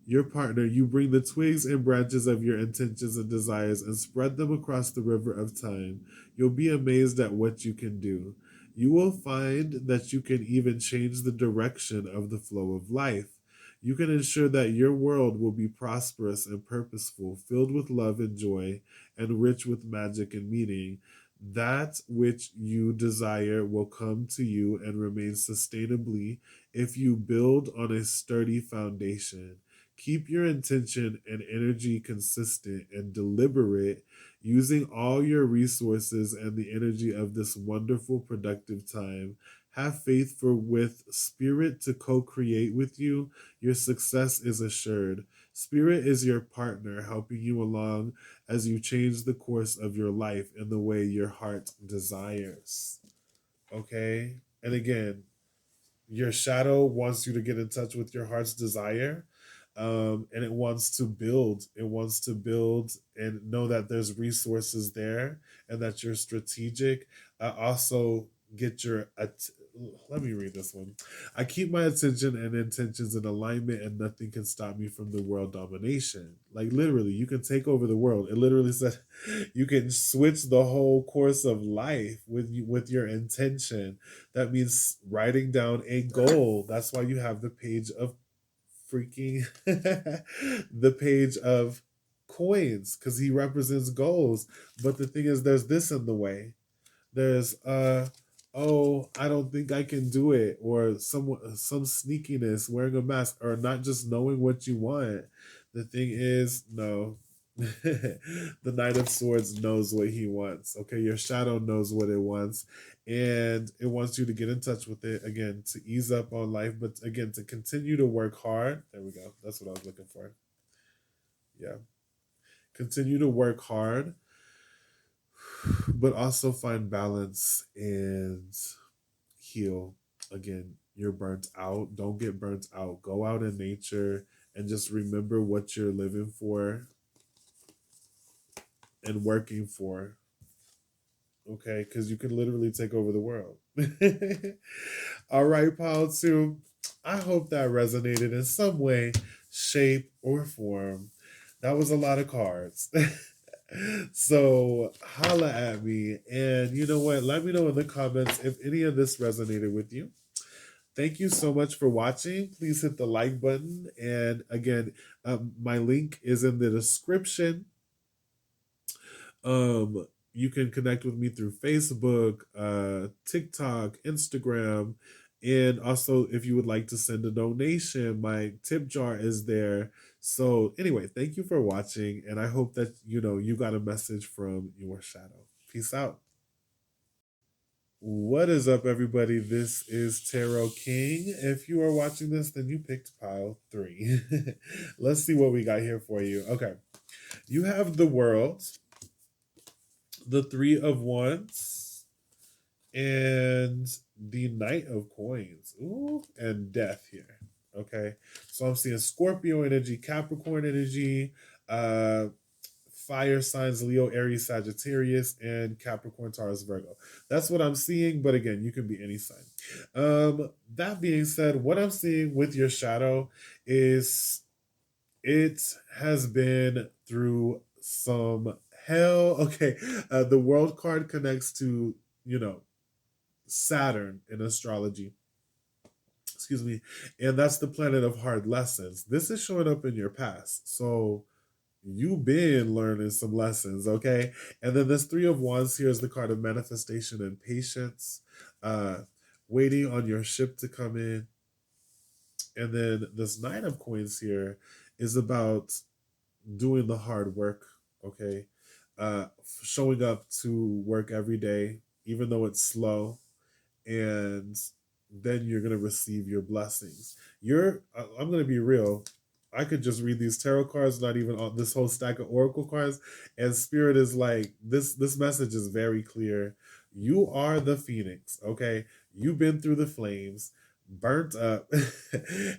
your partner, you bring the twigs and branches of your intentions and desires and spread them across the river of time. You'll be amazed at what you can do. You will find that you can even change the direction of the flow of life. You can ensure that your world will be prosperous and purposeful, filled with love and joy, and rich with magic and meaning. That which you desire will come to you and remain sustainably if you build on a sturdy foundation. Keep your intention and energy consistent and deliberate, using all your resources and the energy of this wonderful, productive time. Have faith for with spirit to co create with you, your success is assured. Spirit is your partner, helping you along as you change the course of your life in the way your heart desires. Okay? And again, your shadow wants you to get in touch with your heart's desire, and it wants to build, and know that there's resources there and that you're strategic. Also get your let me read this one. I keep my attention and intentions in alignment, and nothing can stop me from the world domination. Like literally, you can take over the world. It literally said you can switch the whole course of life with your intention. That means writing down a goal. That's why you have the page of freaking the page of coins, because he represents goals. But the thing is, there's this in the way. There's oh, I don't think I can do it, or some sneakiness, wearing a mask, or not just knowing what you want. The thing is, no. The Knight of Swords knows what he wants. Okay, your shadow knows what it wants, and it wants you to get in touch with it again, to ease up on life, but again to continue to work hard. There we go. That's what I was looking for. Yeah, continue to work hard, but also find balance and heal. Again, you're burnt out. Don't get burnt out. Go out in nature and just remember what you're living for and working for. Okay, because you can literally take over the world. All right, Paul 2. I hope that resonated in some way, shape, or form. That was a lot of cards. So holla at me. And you know what? Let me know in the comments if any of this resonated with you. Thank you so much for watching. Please hit the like button. And again, my link is in the description. You can connect with me through Facebook, TikTok, Instagram, and also if you would like to send a donation, my tip jar is there. So anyway, thank you for watching, and I hope that you got a message from your shadow. Peace out. What is up, everybody? This is Tarot King. If you are watching this, then you picked pile 3. Let's see what we got here for you. Okay, you have the World, the 3 of Wands, and the Knight of Coins. Ooh, and Death here. Okay. So I'm seeing Scorpio energy, Capricorn energy, uh, fire signs Leo, Aries, Sagittarius, and Capricorn, Taurus, Virgo. That's what I'm seeing, but again, you can be any sign. That being said, what I'm seeing with your shadow is it has been through some hell. Okay, the world card connects to, you know, Saturn in astrology. Excuse me. And that's the planet of hard lessons. This is showing up in your past. So you've been learning some lessons, okay? And then this Three of Wands here is the card of manifestation and patience, uh, waiting on your ship to come in. And then this Nine of Coins here is about doing the hard work, okay? Uh, Showing up to work every day, even though it's slow, and then you're going to receive your blessings. I'm going to be real. I could just read these tarot cards, not even on this whole stack of oracle cards, and spirit is like this message is very clear. You are the phoenix, okay? You've been through the flames, burnt up,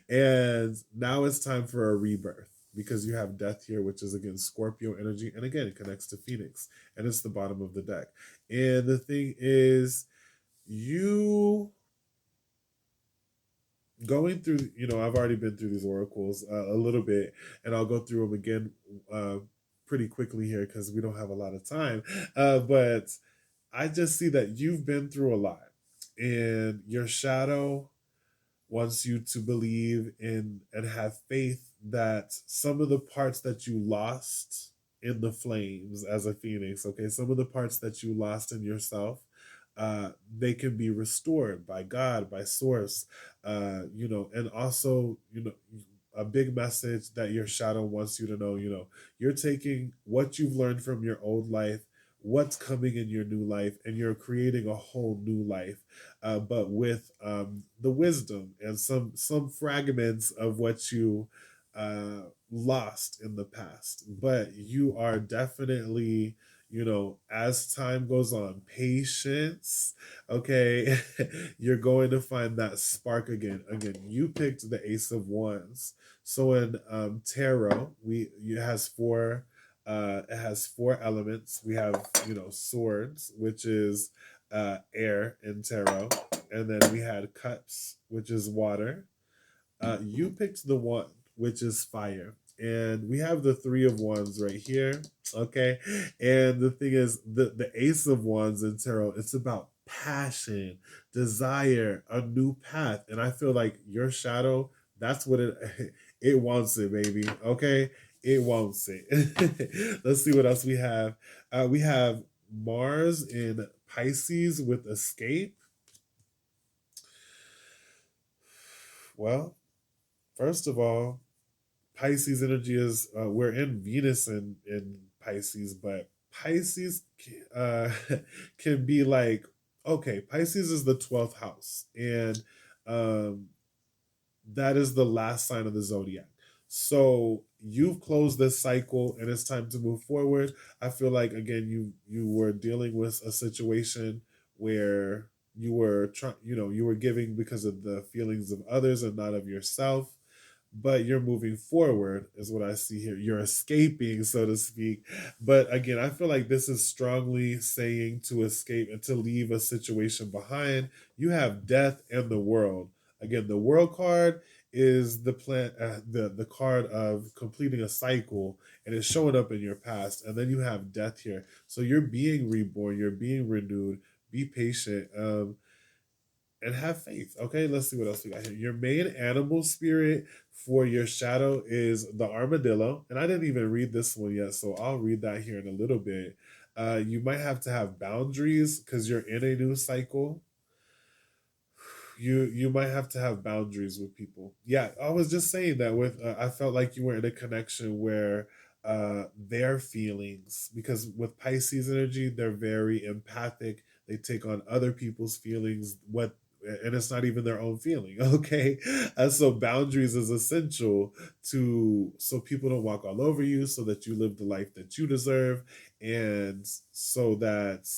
and now it's time for a rebirth because you have death here, which is again Scorpio energy, and again it connects to Phoenix, and it's the bottom of the deck. And the thing is, you going through, you know, I've already been through these oracles a little bit, and I'll go through them again uh, pretty quickly here because we don't have a lot of time. But I just see that you've been through a lot, and your shadow wants you to believe in and have faith that some of the parts that you lost in the flames as a phoenix, okay, some of the parts that you lost in yourself, they can be restored by God, by source, you know, and also, you know, a big message that your shadow wants you to know, you know, you're taking what you've learned from your old life, what's coming in your new life, and you're creating a whole new life, but with the wisdom and some fragments of what you lost in the past. But you are definitely, you know, as time goes on, patience, okay, you're going to find that spark again. Again, you picked the Ace of Wands. So in tarot, it has four elements. We have, you know, swords, which is air in tarot, and then we had cups, which is water. You picked the one, which is fire. And we have the Three of Wands right here. Okay. And the thing is, the Ace of Wands in tarot, it's about passion, desire, a new path. And I feel like your shadow, that's what it it wants it, baby. Okay. It wants it. Let's see what else we have. We have Mars in Pisces with escape. Well, first of all, Pisces energy is we're in Venus in Pisces, but Pisces uh, can be like, okay, Pisces is the 12th house, and um, that is the last sign of the zodiac. So you've closed this cycle and it's time to move forward. I feel like again you were dealing with a situation where you were trying, you know, you were giving because of the feelings of others and not of yourself, but you're moving forward is what I see here. You're escaping, so to speak. But again, I feel like this is strongly saying to escape and to leave a situation behind. You have death and the world. Again, the world card is the card of completing a cycle, and it's showing up in your past, and then you have death here. So you're being reborn, you're being renewed. Be patient. And have faith. Okay, let's see what else we got here. Your main animal spirit for your shadow is the armadillo. And I didn't even read this one yet, so I'll read that here in a little bit. You might have to have boundaries because you're in a new cycle. You might have to have boundaries with people. Yeah, I was just saying that with I felt like you were in a connection where their feelings, because with Pisces energy they're very empathic, they take on other people's feelings, what, and it's not even their own feeling. Okay, so boundaries is essential to, so people don't walk all over you, so that you live the life that you deserve, and so that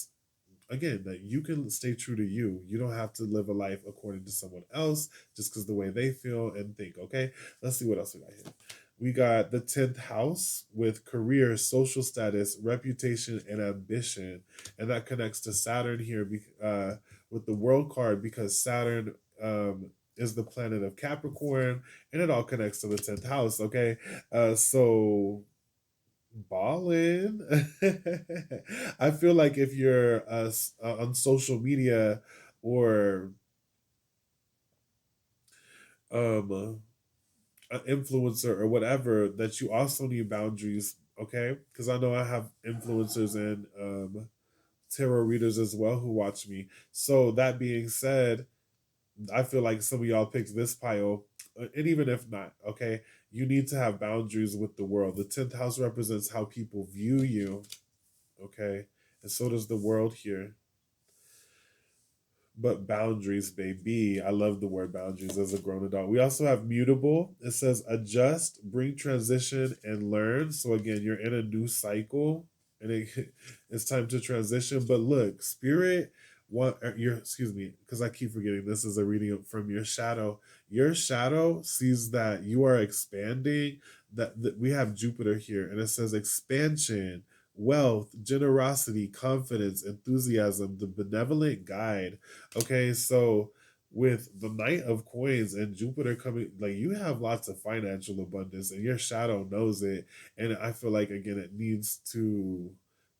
again, that you can stay true to you. You don't have to live a life according to someone else just because the way they feel and think. Okay, let's see what else we got here. We got the 10th house with career, social status, reputation, and ambition. And that connects to Saturn here with the world card, because Saturn is the planet of Capricorn, and it all connects to the 10th house. Okay. So ballin'. I feel like if you're on social media or an influencer or whatever, that you also need boundaries. Okay, because I know I have influencers and tarot readers as well who watch me. So that being said, I feel like some of y'all picked this pile, and even if not, okay, you need to have boundaries with the world. The 10th house represents how people view you, okay, and so does the world here. But boundaries, baby. I love the word boundaries as a grown adult. We also have mutable. It says adjust, bring transition, and learn. So again, you're in a new cycle, and it's time to transition. But look, spirit, what your excuse me, because I keep forgetting this is a reading from your shadow. Your shadow sees that you are expanding. That we have Jupiter here, and it says expansion, wealth, generosity, confidence, enthusiasm, the benevolent guide. Okay, so with the Knight of Coins and Jupiter coming, like, you have lots of financial abundance, and your shadow knows it. And I feel like, again, it needs to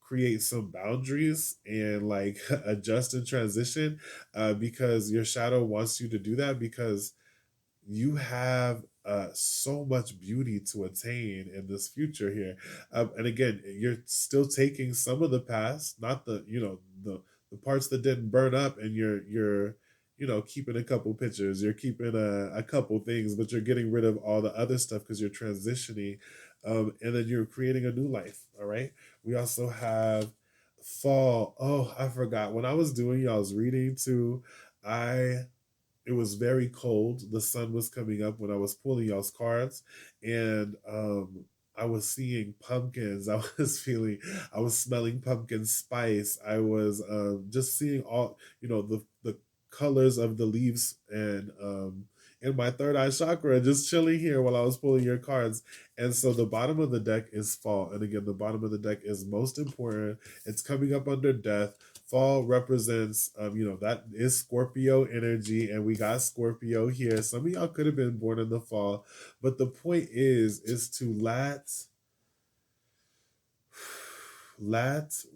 create some boundaries and like adjust and transition, because your shadow wants you to do that, because you have so much beauty to attain in this future here. And again, you're still taking some of the past, not the, the parts that didn't burn up, and you're keeping a couple pictures, you're keeping a couple things, but you're getting rid of all the other stuff because you're transitioning, and then you're creating a new life. All right. We also have fall. Oh, I forgot when I was doing y'all's reading too. I It was very cold. The sun was coming up when I was pulling y'all's cards, and I was seeing pumpkins. I was smelling pumpkin spice. I was just seeing all, the colors of the leaves, and in my third eye chakra, just chilling here while I was pulling your cards. And so the bottom of the deck is fall. And again, the bottom of the deck is most important. It's coming up under death. Fall represents, that is Scorpio energy, and we got Scorpio here. Some of y'all could have been born in the fall, but the point is to let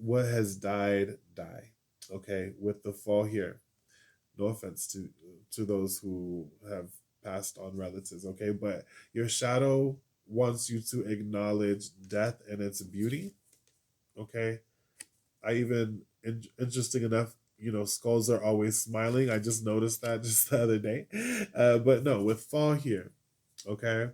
what has died die. Okay, with the fall here. No offense to those who have passed on relatives. Okay, but your shadow wants you to acknowledge death and its beauty. Okay, I even interesting enough, skulls are always smiling. I just noticed that just the other day. But no, with fall here, okay,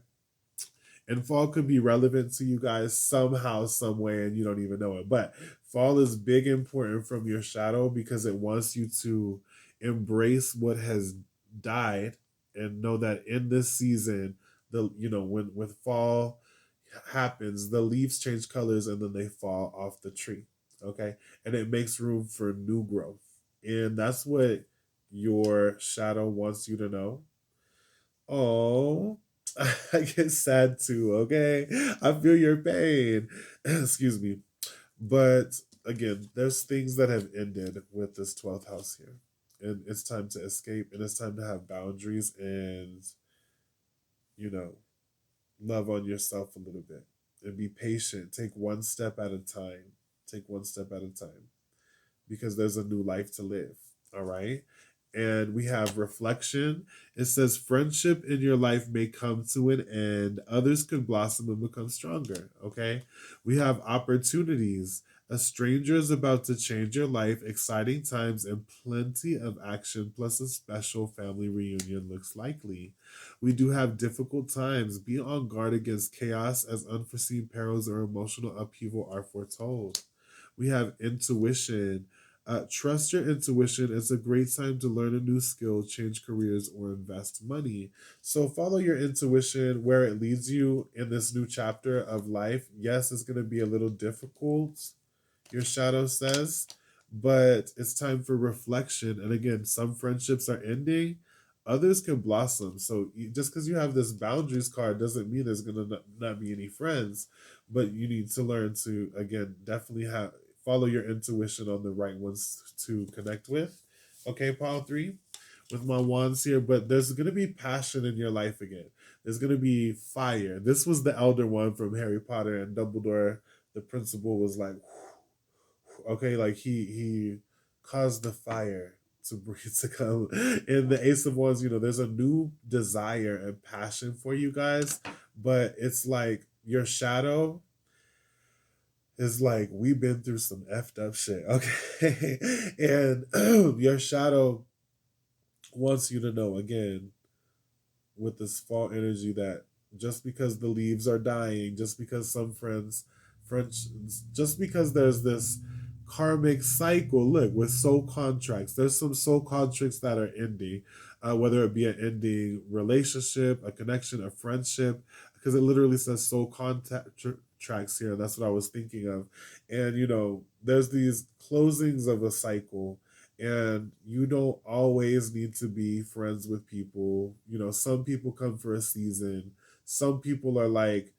and fall could be relevant to you guys somehow, some way, and you don't even know it. But fall is big important from your shadow, because it wants you to embrace what has died, and know that in this season, when fall happens, the leaves change colors and then they fall off the tree. Okay. And it makes room for new growth. And that's what your shadow wants you to know. Oh, I get sad too. Okay. I feel your pain. Excuse me. But again, there's things that have ended with this 12th house here. And it's time to escape, and it's time to have boundaries, and, you know, love on yourself a little bit, and be patient. Take one step at a time. Take one step at a time, because there's a new life to live. All right. And we have reflection. It says friendship in your life may come to an end. Others could blossom and become stronger. Okay. We have opportunities. A stranger is about to change your life. Exciting times and plenty of action, plus a special family reunion looks likely. We do have difficult times. Be on guard against chaos, as unforeseen perils or emotional upheaval are foretold. We have intuition. Trust your intuition. It's a great time to learn a new skill, change careers, or invest money. So follow your intuition where it leads you in this new chapter of life. Yes, it's going to be a little difficult, your shadow says, but it's time for reflection. And again, some friendships are ending, others can blossom. So just because you have this boundaries card doesn't mean there's going to not be any friends, but you need to learn to, again, definitely have follow your intuition on the right ones to connect with. Okay, pile three with my wands here, but there's going to be passion in your life again. There's going to be fire. This was the elder one from Harry Potter, and Dumbledore, the principal, was like, okay, like he caused the fire to breathe to come. In the Ace of Wands, there's a new desire and passion for you guys, but it's like your shadow is like, we've been through some effed up shit, okay? And your shadow wants you to know again with this fall energy that just because the leaves are dying, just because some friends, just because there's this karmic cycle. Look, with soul contracts, there's some soul contracts that are ending, whether it be an ending relationship, a connection, a friendship, because it literally says soul contracts here. That's what I was thinking of. And there's these closings of a cycle, and you don't always need to be friends with people. Some people come for a season. Some people are like,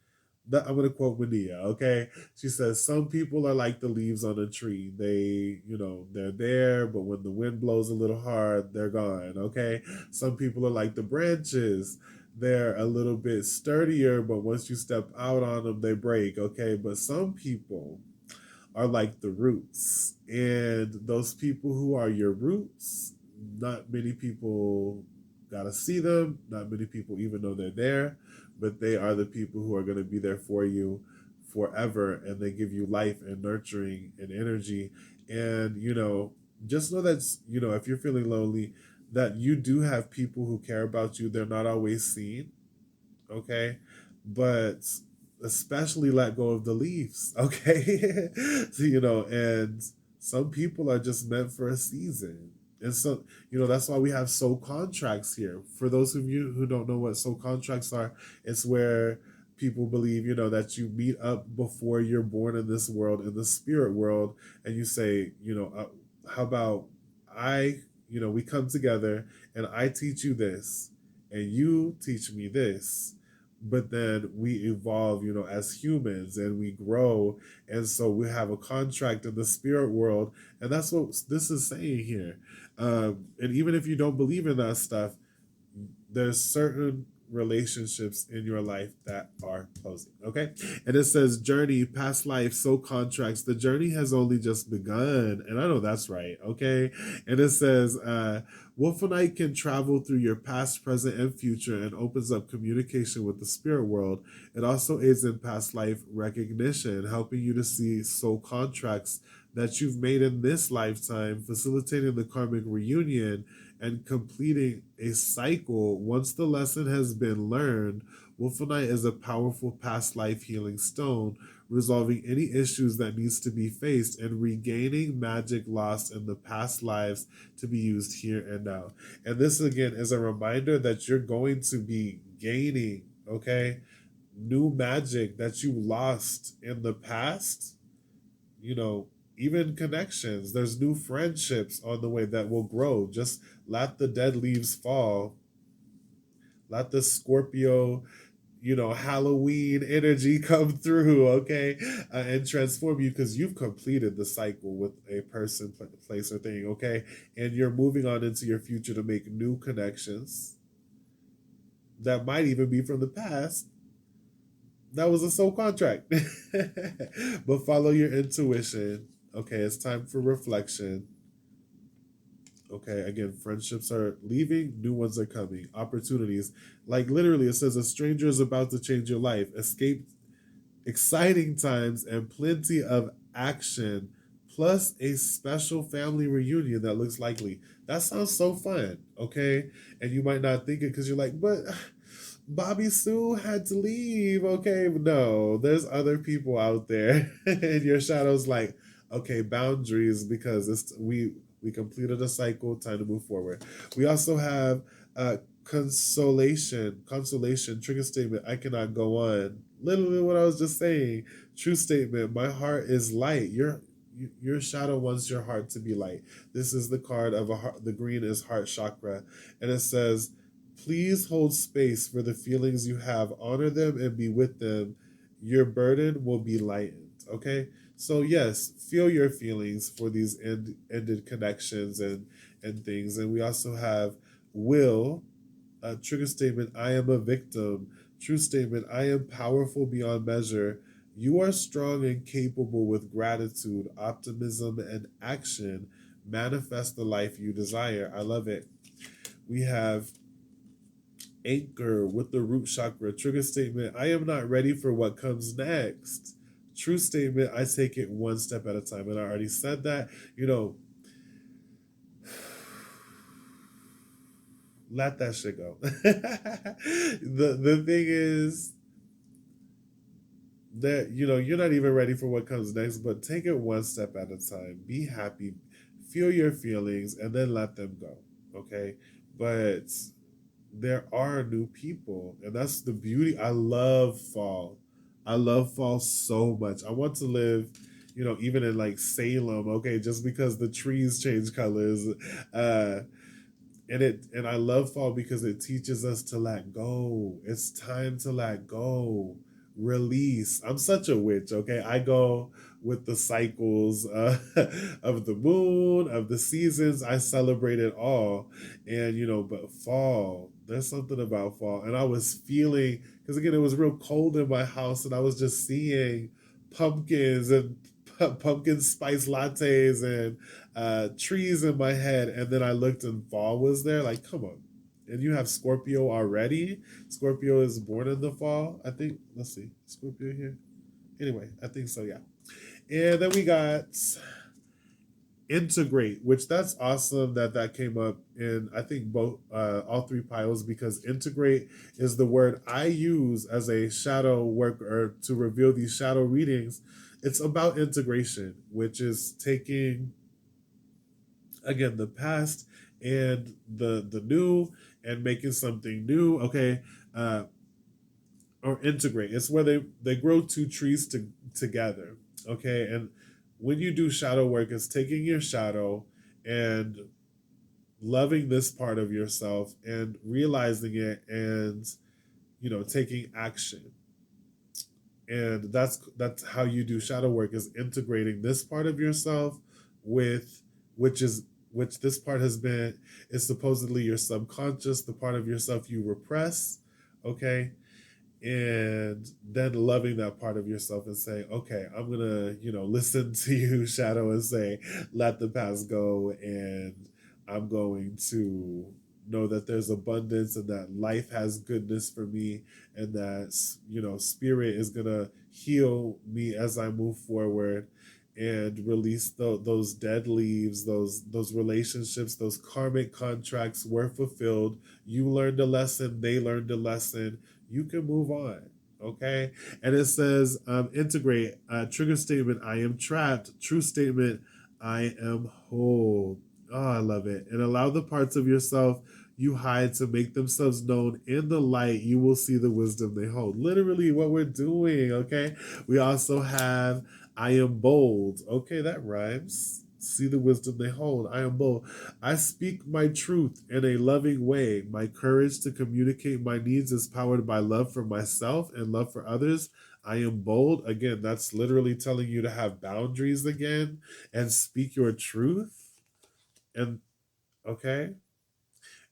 I'm going to quote Medea, okay? She says, some people are like the leaves on a tree. They're there, but when the wind blows a little hard, they're gone, okay? Some people are like the branches. They're a little bit sturdier, but once you step out on them, they break, okay? But some people are like the roots. And those people who are your roots, not many people got to see them. Not many people even know they're there, but they are the people who are going to be there for you forever. And they give you life and nurturing and energy. And, just know that, if you're feeling lonely, that you do have people who care about you. They're not always seen, okay? But especially let go of the leaves, okay? So, and some people are just meant for a season. And so, that's why we have soul contracts here. For those of you who don't know what soul contracts are, it's where people believe, that you meet up before you're born in this world, in the spirit world, and you say, how about we come together and I teach you this and you teach me this, but then we evolve, as humans, and we grow, and so we have a contract in the spirit world, and that's what this is saying here. And even if you don't believe in that stuff, there's certain relationships in your life that are closing, okay? And it says journey, past life, soul contracts. The journey has only just begun, and I know that's right, okay? And it says Wolfenite can travel through your past, present, and future, and opens up communication with the spirit world. It also aids in past life recognition, helping you to see soul contracts that you've made in this lifetime, facilitating the karmic reunion and completing a cycle. Once the lesson has been learned, Wolfenite is a powerful past life healing stone, resolving any issues that needs to be faced and regaining magic lost in the past lives to be used here and now. And this again is a reminder that you're going to be gaining, okay, new magic that you lost in the past. Even connections, there's new friendships on the way that will grow. Just let the dead leaves fall. Let the Scorpio, Halloween energy come through, okay, and transform you, because you've completed the cycle with a person, place, or thing, okay, and you're moving on into your future to make new connections that might even be from the past. That was a soul contract. But follow your intuition. Okay, it's time for reflection. Okay, again, friendships are leaving, new ones are coming. Opportunities. Like literally, it says a stranger is about to change your life. Escape exciting times and plenty of action, plus a special family reunion that looks likely. That sounds so fun, okay? And you might not think it because you're like, but Bobby Sue had to leave, okay? No, there's other people out there. And your shadow's like, okay, boundaries, because we completed a cycle, time to move forward. We also have consolation, trigger statement, I cannot go on. Literally what I was just saying. True statement, my heart is light. your shadow wants your heart to be light. This is the card of a heart. The green is heart chakra, and it says, "Please hold space for the feelings you have. Honor them and be with them. Your burden will be lightened." Okay, so yes, feel your feelings for these ended connections and things. And we also have will. Trigger statement, I am a victim. True statement, I am powerful beyond measure. You are strong and capable with gratitude, optimism, and action. Manifest the life you desire. I love it. We have anchor with the root chakra. Trigger statement, I am not ready for what comes next. True statement, I take it one step at a time. And I already said that. Let that shit go. The thing is that you're not even ready for what comes next, but take it one step at a time. Be happy, feel your feelings, and then let them go. Okay, but there are new people, and that's the beauty. I love fall. I love fall so much. I want to live, even in like Salem. Okay, just because the trees change colors. And I love fall because it teaches us to let go. It's time to let go, release. I'm such a witch. Okay, I go with the cycles of the moon, of the seasons. I celebrate it all. And but fall, there's something about fall. And I was feeling, because again, it was real cold in my house, and I was just seeing pumpkins and pumpkin spice lattes and trees in my head. And then I looked and fall was there. Like, come on. And you have Scorpio already. Scorpio is born in the fall, I think. Let's see. Scorpio here. Anyway, I think so, yeah. And then we got integrate, which that's awesome that came up in, I think, both all three piles, because integrate is the word I use as a shadow worker to reveal these shadow readings. It's about integration, which is taking, again, the past and the new and making something new. Okay, or integrate, it's where they grow two trees together. Okay, and when you do shadow work, it's taking your shadow and loving this part of yourself and realizing it, and taking action. And that's how you do shadow work, is integrating this part of yourself with, which is, which this part has been, is supposedly your subconscious, the part of yourself you repress. Okay, and then loving that part of yourself and saying, okay, I'm gonna listen to you, shadow, and say, let the past go, and I'm going to know that there's abundance and that life has goodness for me, and that spirit is gonna heal me as I move forward, and release those dead leaves, those relationships, those karmic contracts were fulfilled. You learned a lesson, they learned a lesson, you can move on. Okay, and it says, integrate. Trigger statement, I am trapped. True statement, I am whole. Oh, I love it. And allow the parts of yourself you hide to make themselves known in the light. You will see the wisdom they hold. Literally what we're doing. Okay, we also have, I am bold. Okay, that rhymes. See the wisdom they hold. I am bold. I speak my truth in a loving way. My courage to communicate my needs is powered by love for myself and love for others. I am bold. Again, that's literally telling you to have boundaries again and speak your truth. And okay.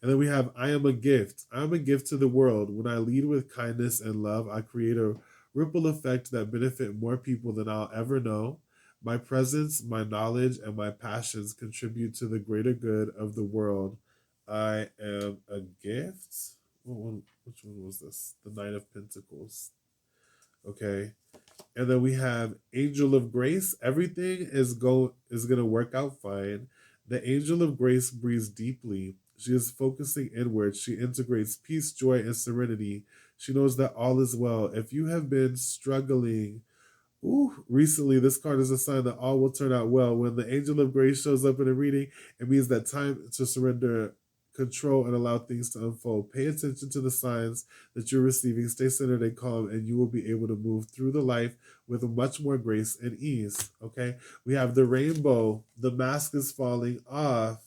And then we have, I am a gift. I am a gift to the world. When I lead with kindness and love, I create a ripple effect that benefit more people than I'll ever know. My presence, my knowledge, and my passions contribute to the greater good of the world. I am a gift. Which one was this? The Knight of Pentacles. Okay. And then we have Angel of Grace. Everything is gonna work out fine. The Angel of Grace breathes deeply. She is focusing inward. She integrates peace, joy, and serenity. She knows that all is well. If you have been struggling, recently, this card is a sign that all will turn out well. When the Angel of Grace shows up in a reading, it means that time to surrender control, and allow things to unfold. Pay attention to the signs that you're receiving. Stay centered and calm, and you will be able to move through the life with much more grace and ease. Okay, we have the rainbow. The mask is falling off.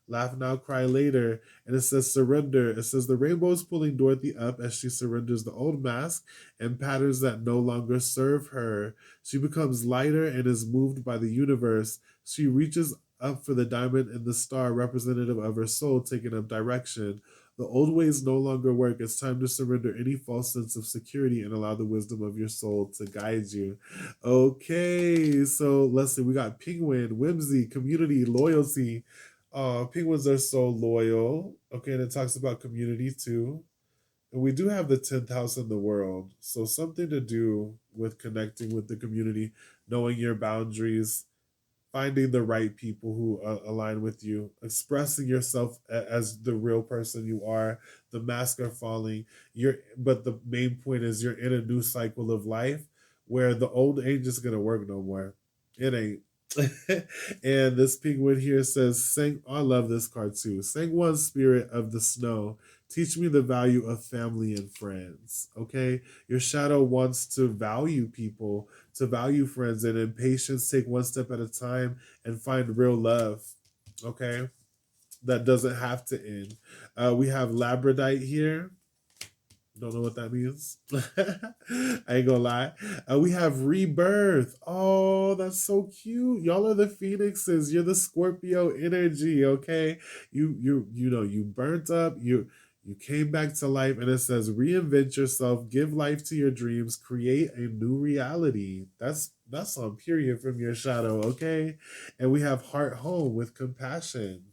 Laugh now, cry later. And it says surrender. It says the rainbow is pulling Dorothy up as she surrenders the old mask and patterns that no longer serve her. She becomes lighter and is moved by the universe. She reaches up for the diamond and the star, representative of her soul, taking up direction. The old ways no longer work. It's time to surrender any false sense of security and allow the wisdom of your soul to guide you. Okay, so let's see. We got penguin, whimsy, community, loyalty. Penguins are so loyal. Okay, and it talks about community too. And we do have the 10th house in the world. So something to do with connecting with the community, knowing your boundaries, finding the right people who align with you, expressing yourself as the real person you are. The masks are falling. But the main point is you're in a new cycle of life where the old ain't just gonna work no more. It ain't. And this penguin here says, "Sing." I love this card too. "Sing one spirit of the snow. Teach me the value of family and friends." Okay, your shadow wants to value people, to value friends, and in patience, take one step at a time and find real love. Okay, that doesn't have to end. We have labradorite here. Don't know what that means. I ain't gonna lie. We have rebirth. Oh, that's so cute. Y'all are the phoenixes. You're the Scorpio energy. Okay, you burnt up. You came back to life, and it says reinvent yourself, give life to your dreams, create a new reality. That's on period from your shadow. Okay, and we have heart home with compassion.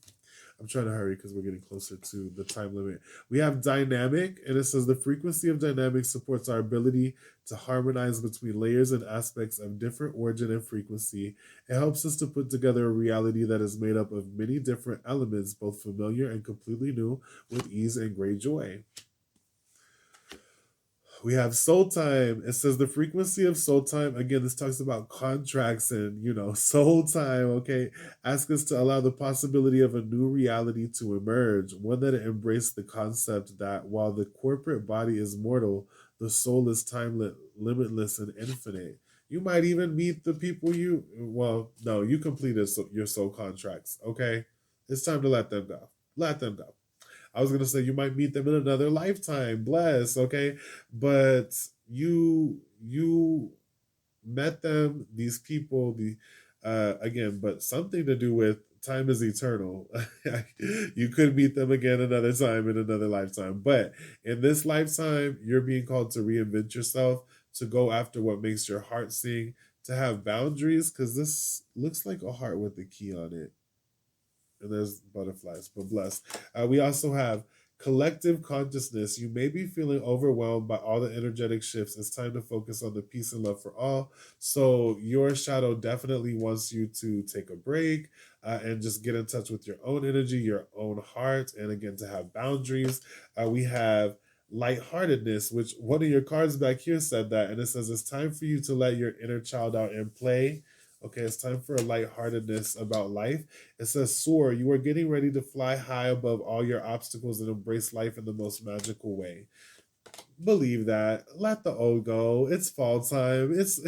I'm trying to hurry because we're getting closer to the time limit. We have dynamic, and it says the frequency of dynamic supports our ability to harmonize between layers and aspects of different origin and frequency. It helps us to put together a reality that is made up of many different elements, both familiar and completely new, with ease and great joy. We have soul time. It says the frequency of soul time. Again, this talks about contracts and, soul time. Okay. Ask us to allow the possibility of a new reality to emerge, one that embraces the concept that while the corporate body is mortal, the soul is timeless, limitless, and infinite. You might even meet the people no, you completed your soul contracts. Okay. It's time to let them go. Let them go. I was gonna say you might meet them in another lifetime. Bless, okay, but you met them, these people, again, but something to do with time is eternal. You could meet them again another time in another lifetime, but in this lifetime, you're being called to reinvent yourself, to go after what makes your heart sing, to have boundaries, because this looks like a heart with a key on it, and there's butterflies, but bless. We also have collective consciousness. You may be feeling overwhelmed by all the energetic shifts. It's time to focus on the peace and love for all. So your shadow definitely wants you to take a break and just get in touch with your own energy, your own heart, and again, to have boundaries. We have lightheartedness, which one of your cards back here said that, and it says it's time for you to let your inner child out and play. Okay, it's time for a lightheartedness about life. It says, "Soar, you are getting ready to fly high above all your obstacles and embrace life in the most magical way." Believe that. Let the old go. It's fall time. It's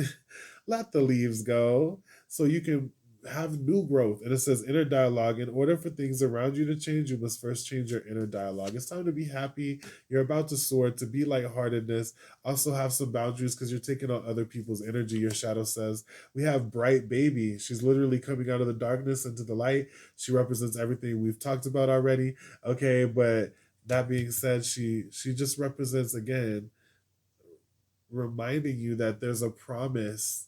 let the leaves go so you can have new growth. And it says inner dialogue. In order for things around you to change, you must first change your inner dialogue. It's time to be happy. You're about to soar, to be lightheartedness. Also have some boundaries because you're taking on other people's energy, your shadow says. We have bright baby. She's literally coming out of the darkness into the light. She represents everything we've talked about already. Okay, but that being said, she just represents, again, reminding you that there's a promise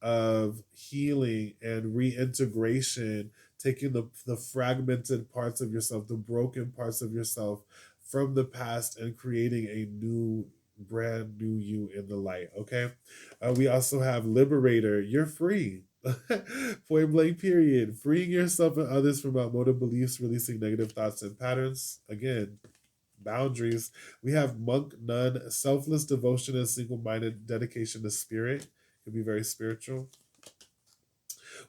of healing and reintegration, taking the fragmented parts of yourself, the broken parts of yourself from the past, and creating a new, brand new you in the light. Okay. We also have liberator. You're free. Point blank period. Freeing yourself and others from outmoded beliefs, releasing negative thoughts and patterns. Again, boundaries. We have monk, nun, selfless devotion and single-minded dedication to spirit. Can be very spiritual.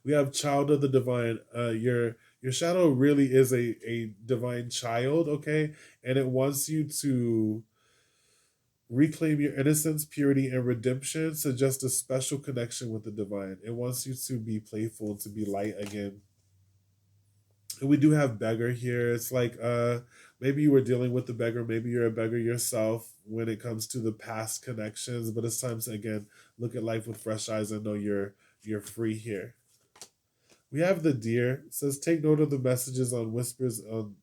We have child of the divine. Your Your shadow really is a divine child, okay? And it wants you to reclaim your innocence, purity, and redemption. Suggest a special connection with the divine. It wants you to be playful and to be light again. And we do have beggar here. It's like maybe you were dealing with the beggar, maybe you're a beggar yourself when it comes to the past connections, but it's time to again look at life with fresh eyes and know you're free here. We have the deer. It says take note of the messages on whispers on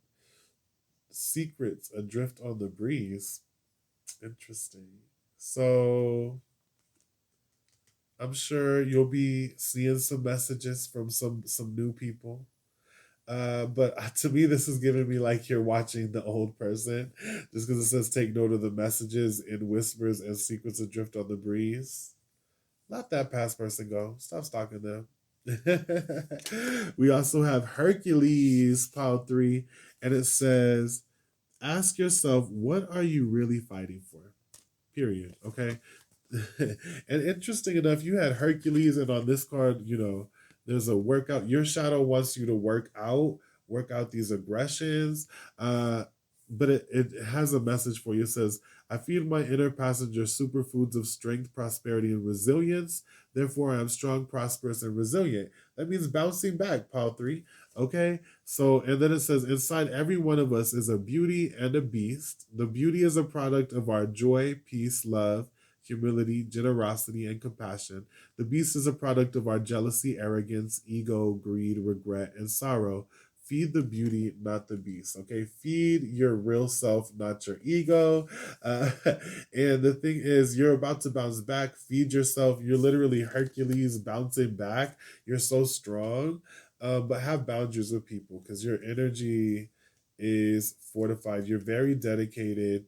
secrets adrift on the breeze. Interesting. So I'm sure you'll be seeing some messages from some new people. But to me, this is giving me like you're watching the old person, just because it says take note of the messages in whispers and secrets adrift on the breeze. Let that past person go. Stop stalking them. We also have Hercules, pile 3, and it says, ask yourself, what are you really fighting for? Period. Okay. And interesting enough, you had Hercules, and on this card, there's a workout. Your shadow wants you to work out these aggressions. But it has a message for you. It says, I feed my inner passenger superfoods of strength, prosperity, and resilience. Therefore, I am strong, prosperous, and resilient. That means bouncing back, pile 3. Okay. So, and then it says, inside every one of us is a beauty and a beast. The beauty is a product of our joy, peace, love, humility, generosity, and compassion. The beast is a product of our jealousy, arrogance, ego, greed, regret, and sorrow. Feed the beauty, not the beast. Okay, feed your real self, not your ego. And the thing is, you're about to bounce back. Feed yourself. You're literally Hercules bouncing back. You're so strong, but have boundaries with people because your energy is fortified. You're very dedicated,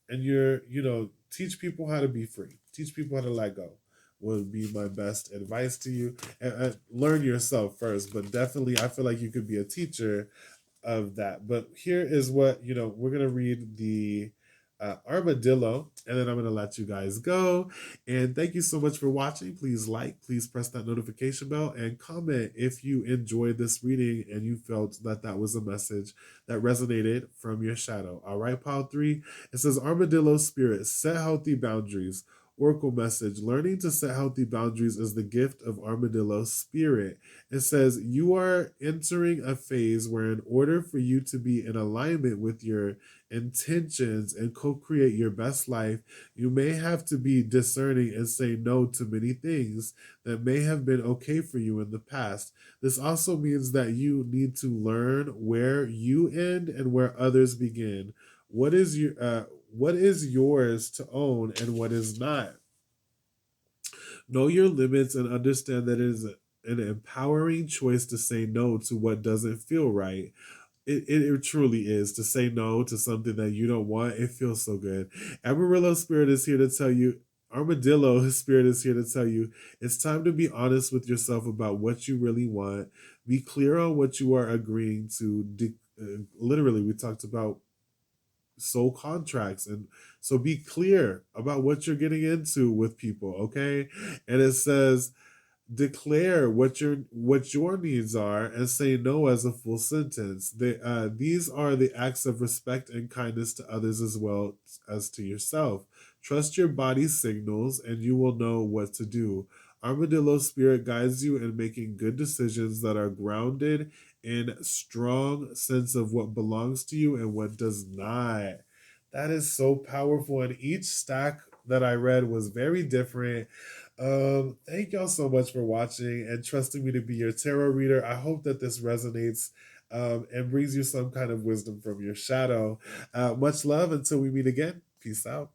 and teach people how to be free, teach people how to let go would be my best advice to you. And learn yourself first, but definitely I feel like you could be a teacher of that. But here is what we're gonna read the armadillo, and then I'm gonna let you guys go. And thank you so much for watching. Please like, please press that notification bell, and comment if you enjoyed this reading and you felt that that was a message that resonated from your shadow. All right, pile 3. It says armadillo spirit, set healthy boundaries. Oracle message, learning to set healthy boundaries is the gift of armadillo spirit. It says you are entering a phase where in order for you to be in alignment with your intentions and co-create your best life, you may have to be discerning and say no to many things that may have been okay for you in the past. This also means that you need to learn where you end and where others begin. What is yours to own and what is not? Know your limits and understand that it is an empowering choice to say no to what doesn't feel right. It truly is to say no to something that you don't want. It feels so good. Amarillo Spirit is here to tell you. Armadillo Spirit is here to tell you it's time to be honest with yourself about what you really want. Be clear on what you are agreeing to. Literally, we talked about soul contracts, and so be clear about what you're getting into with people, okay? And it says declare what your needs are and say no as a full sentence. These are the acts of respect and kindness to others as well as to yourself. Trust your body's signals and you will know what to do. Armadillo spirit guides you in making good decisions that are grounded in strong sense of what belongs to you and what does not. That is so powerful, and each stack that I read was very different. Thank y'all so much for watching and trusting me to be your tarot reader. I hope that this resonates and brings you some kind of wisdom from your shadow. Much love until we meet again. Peace out.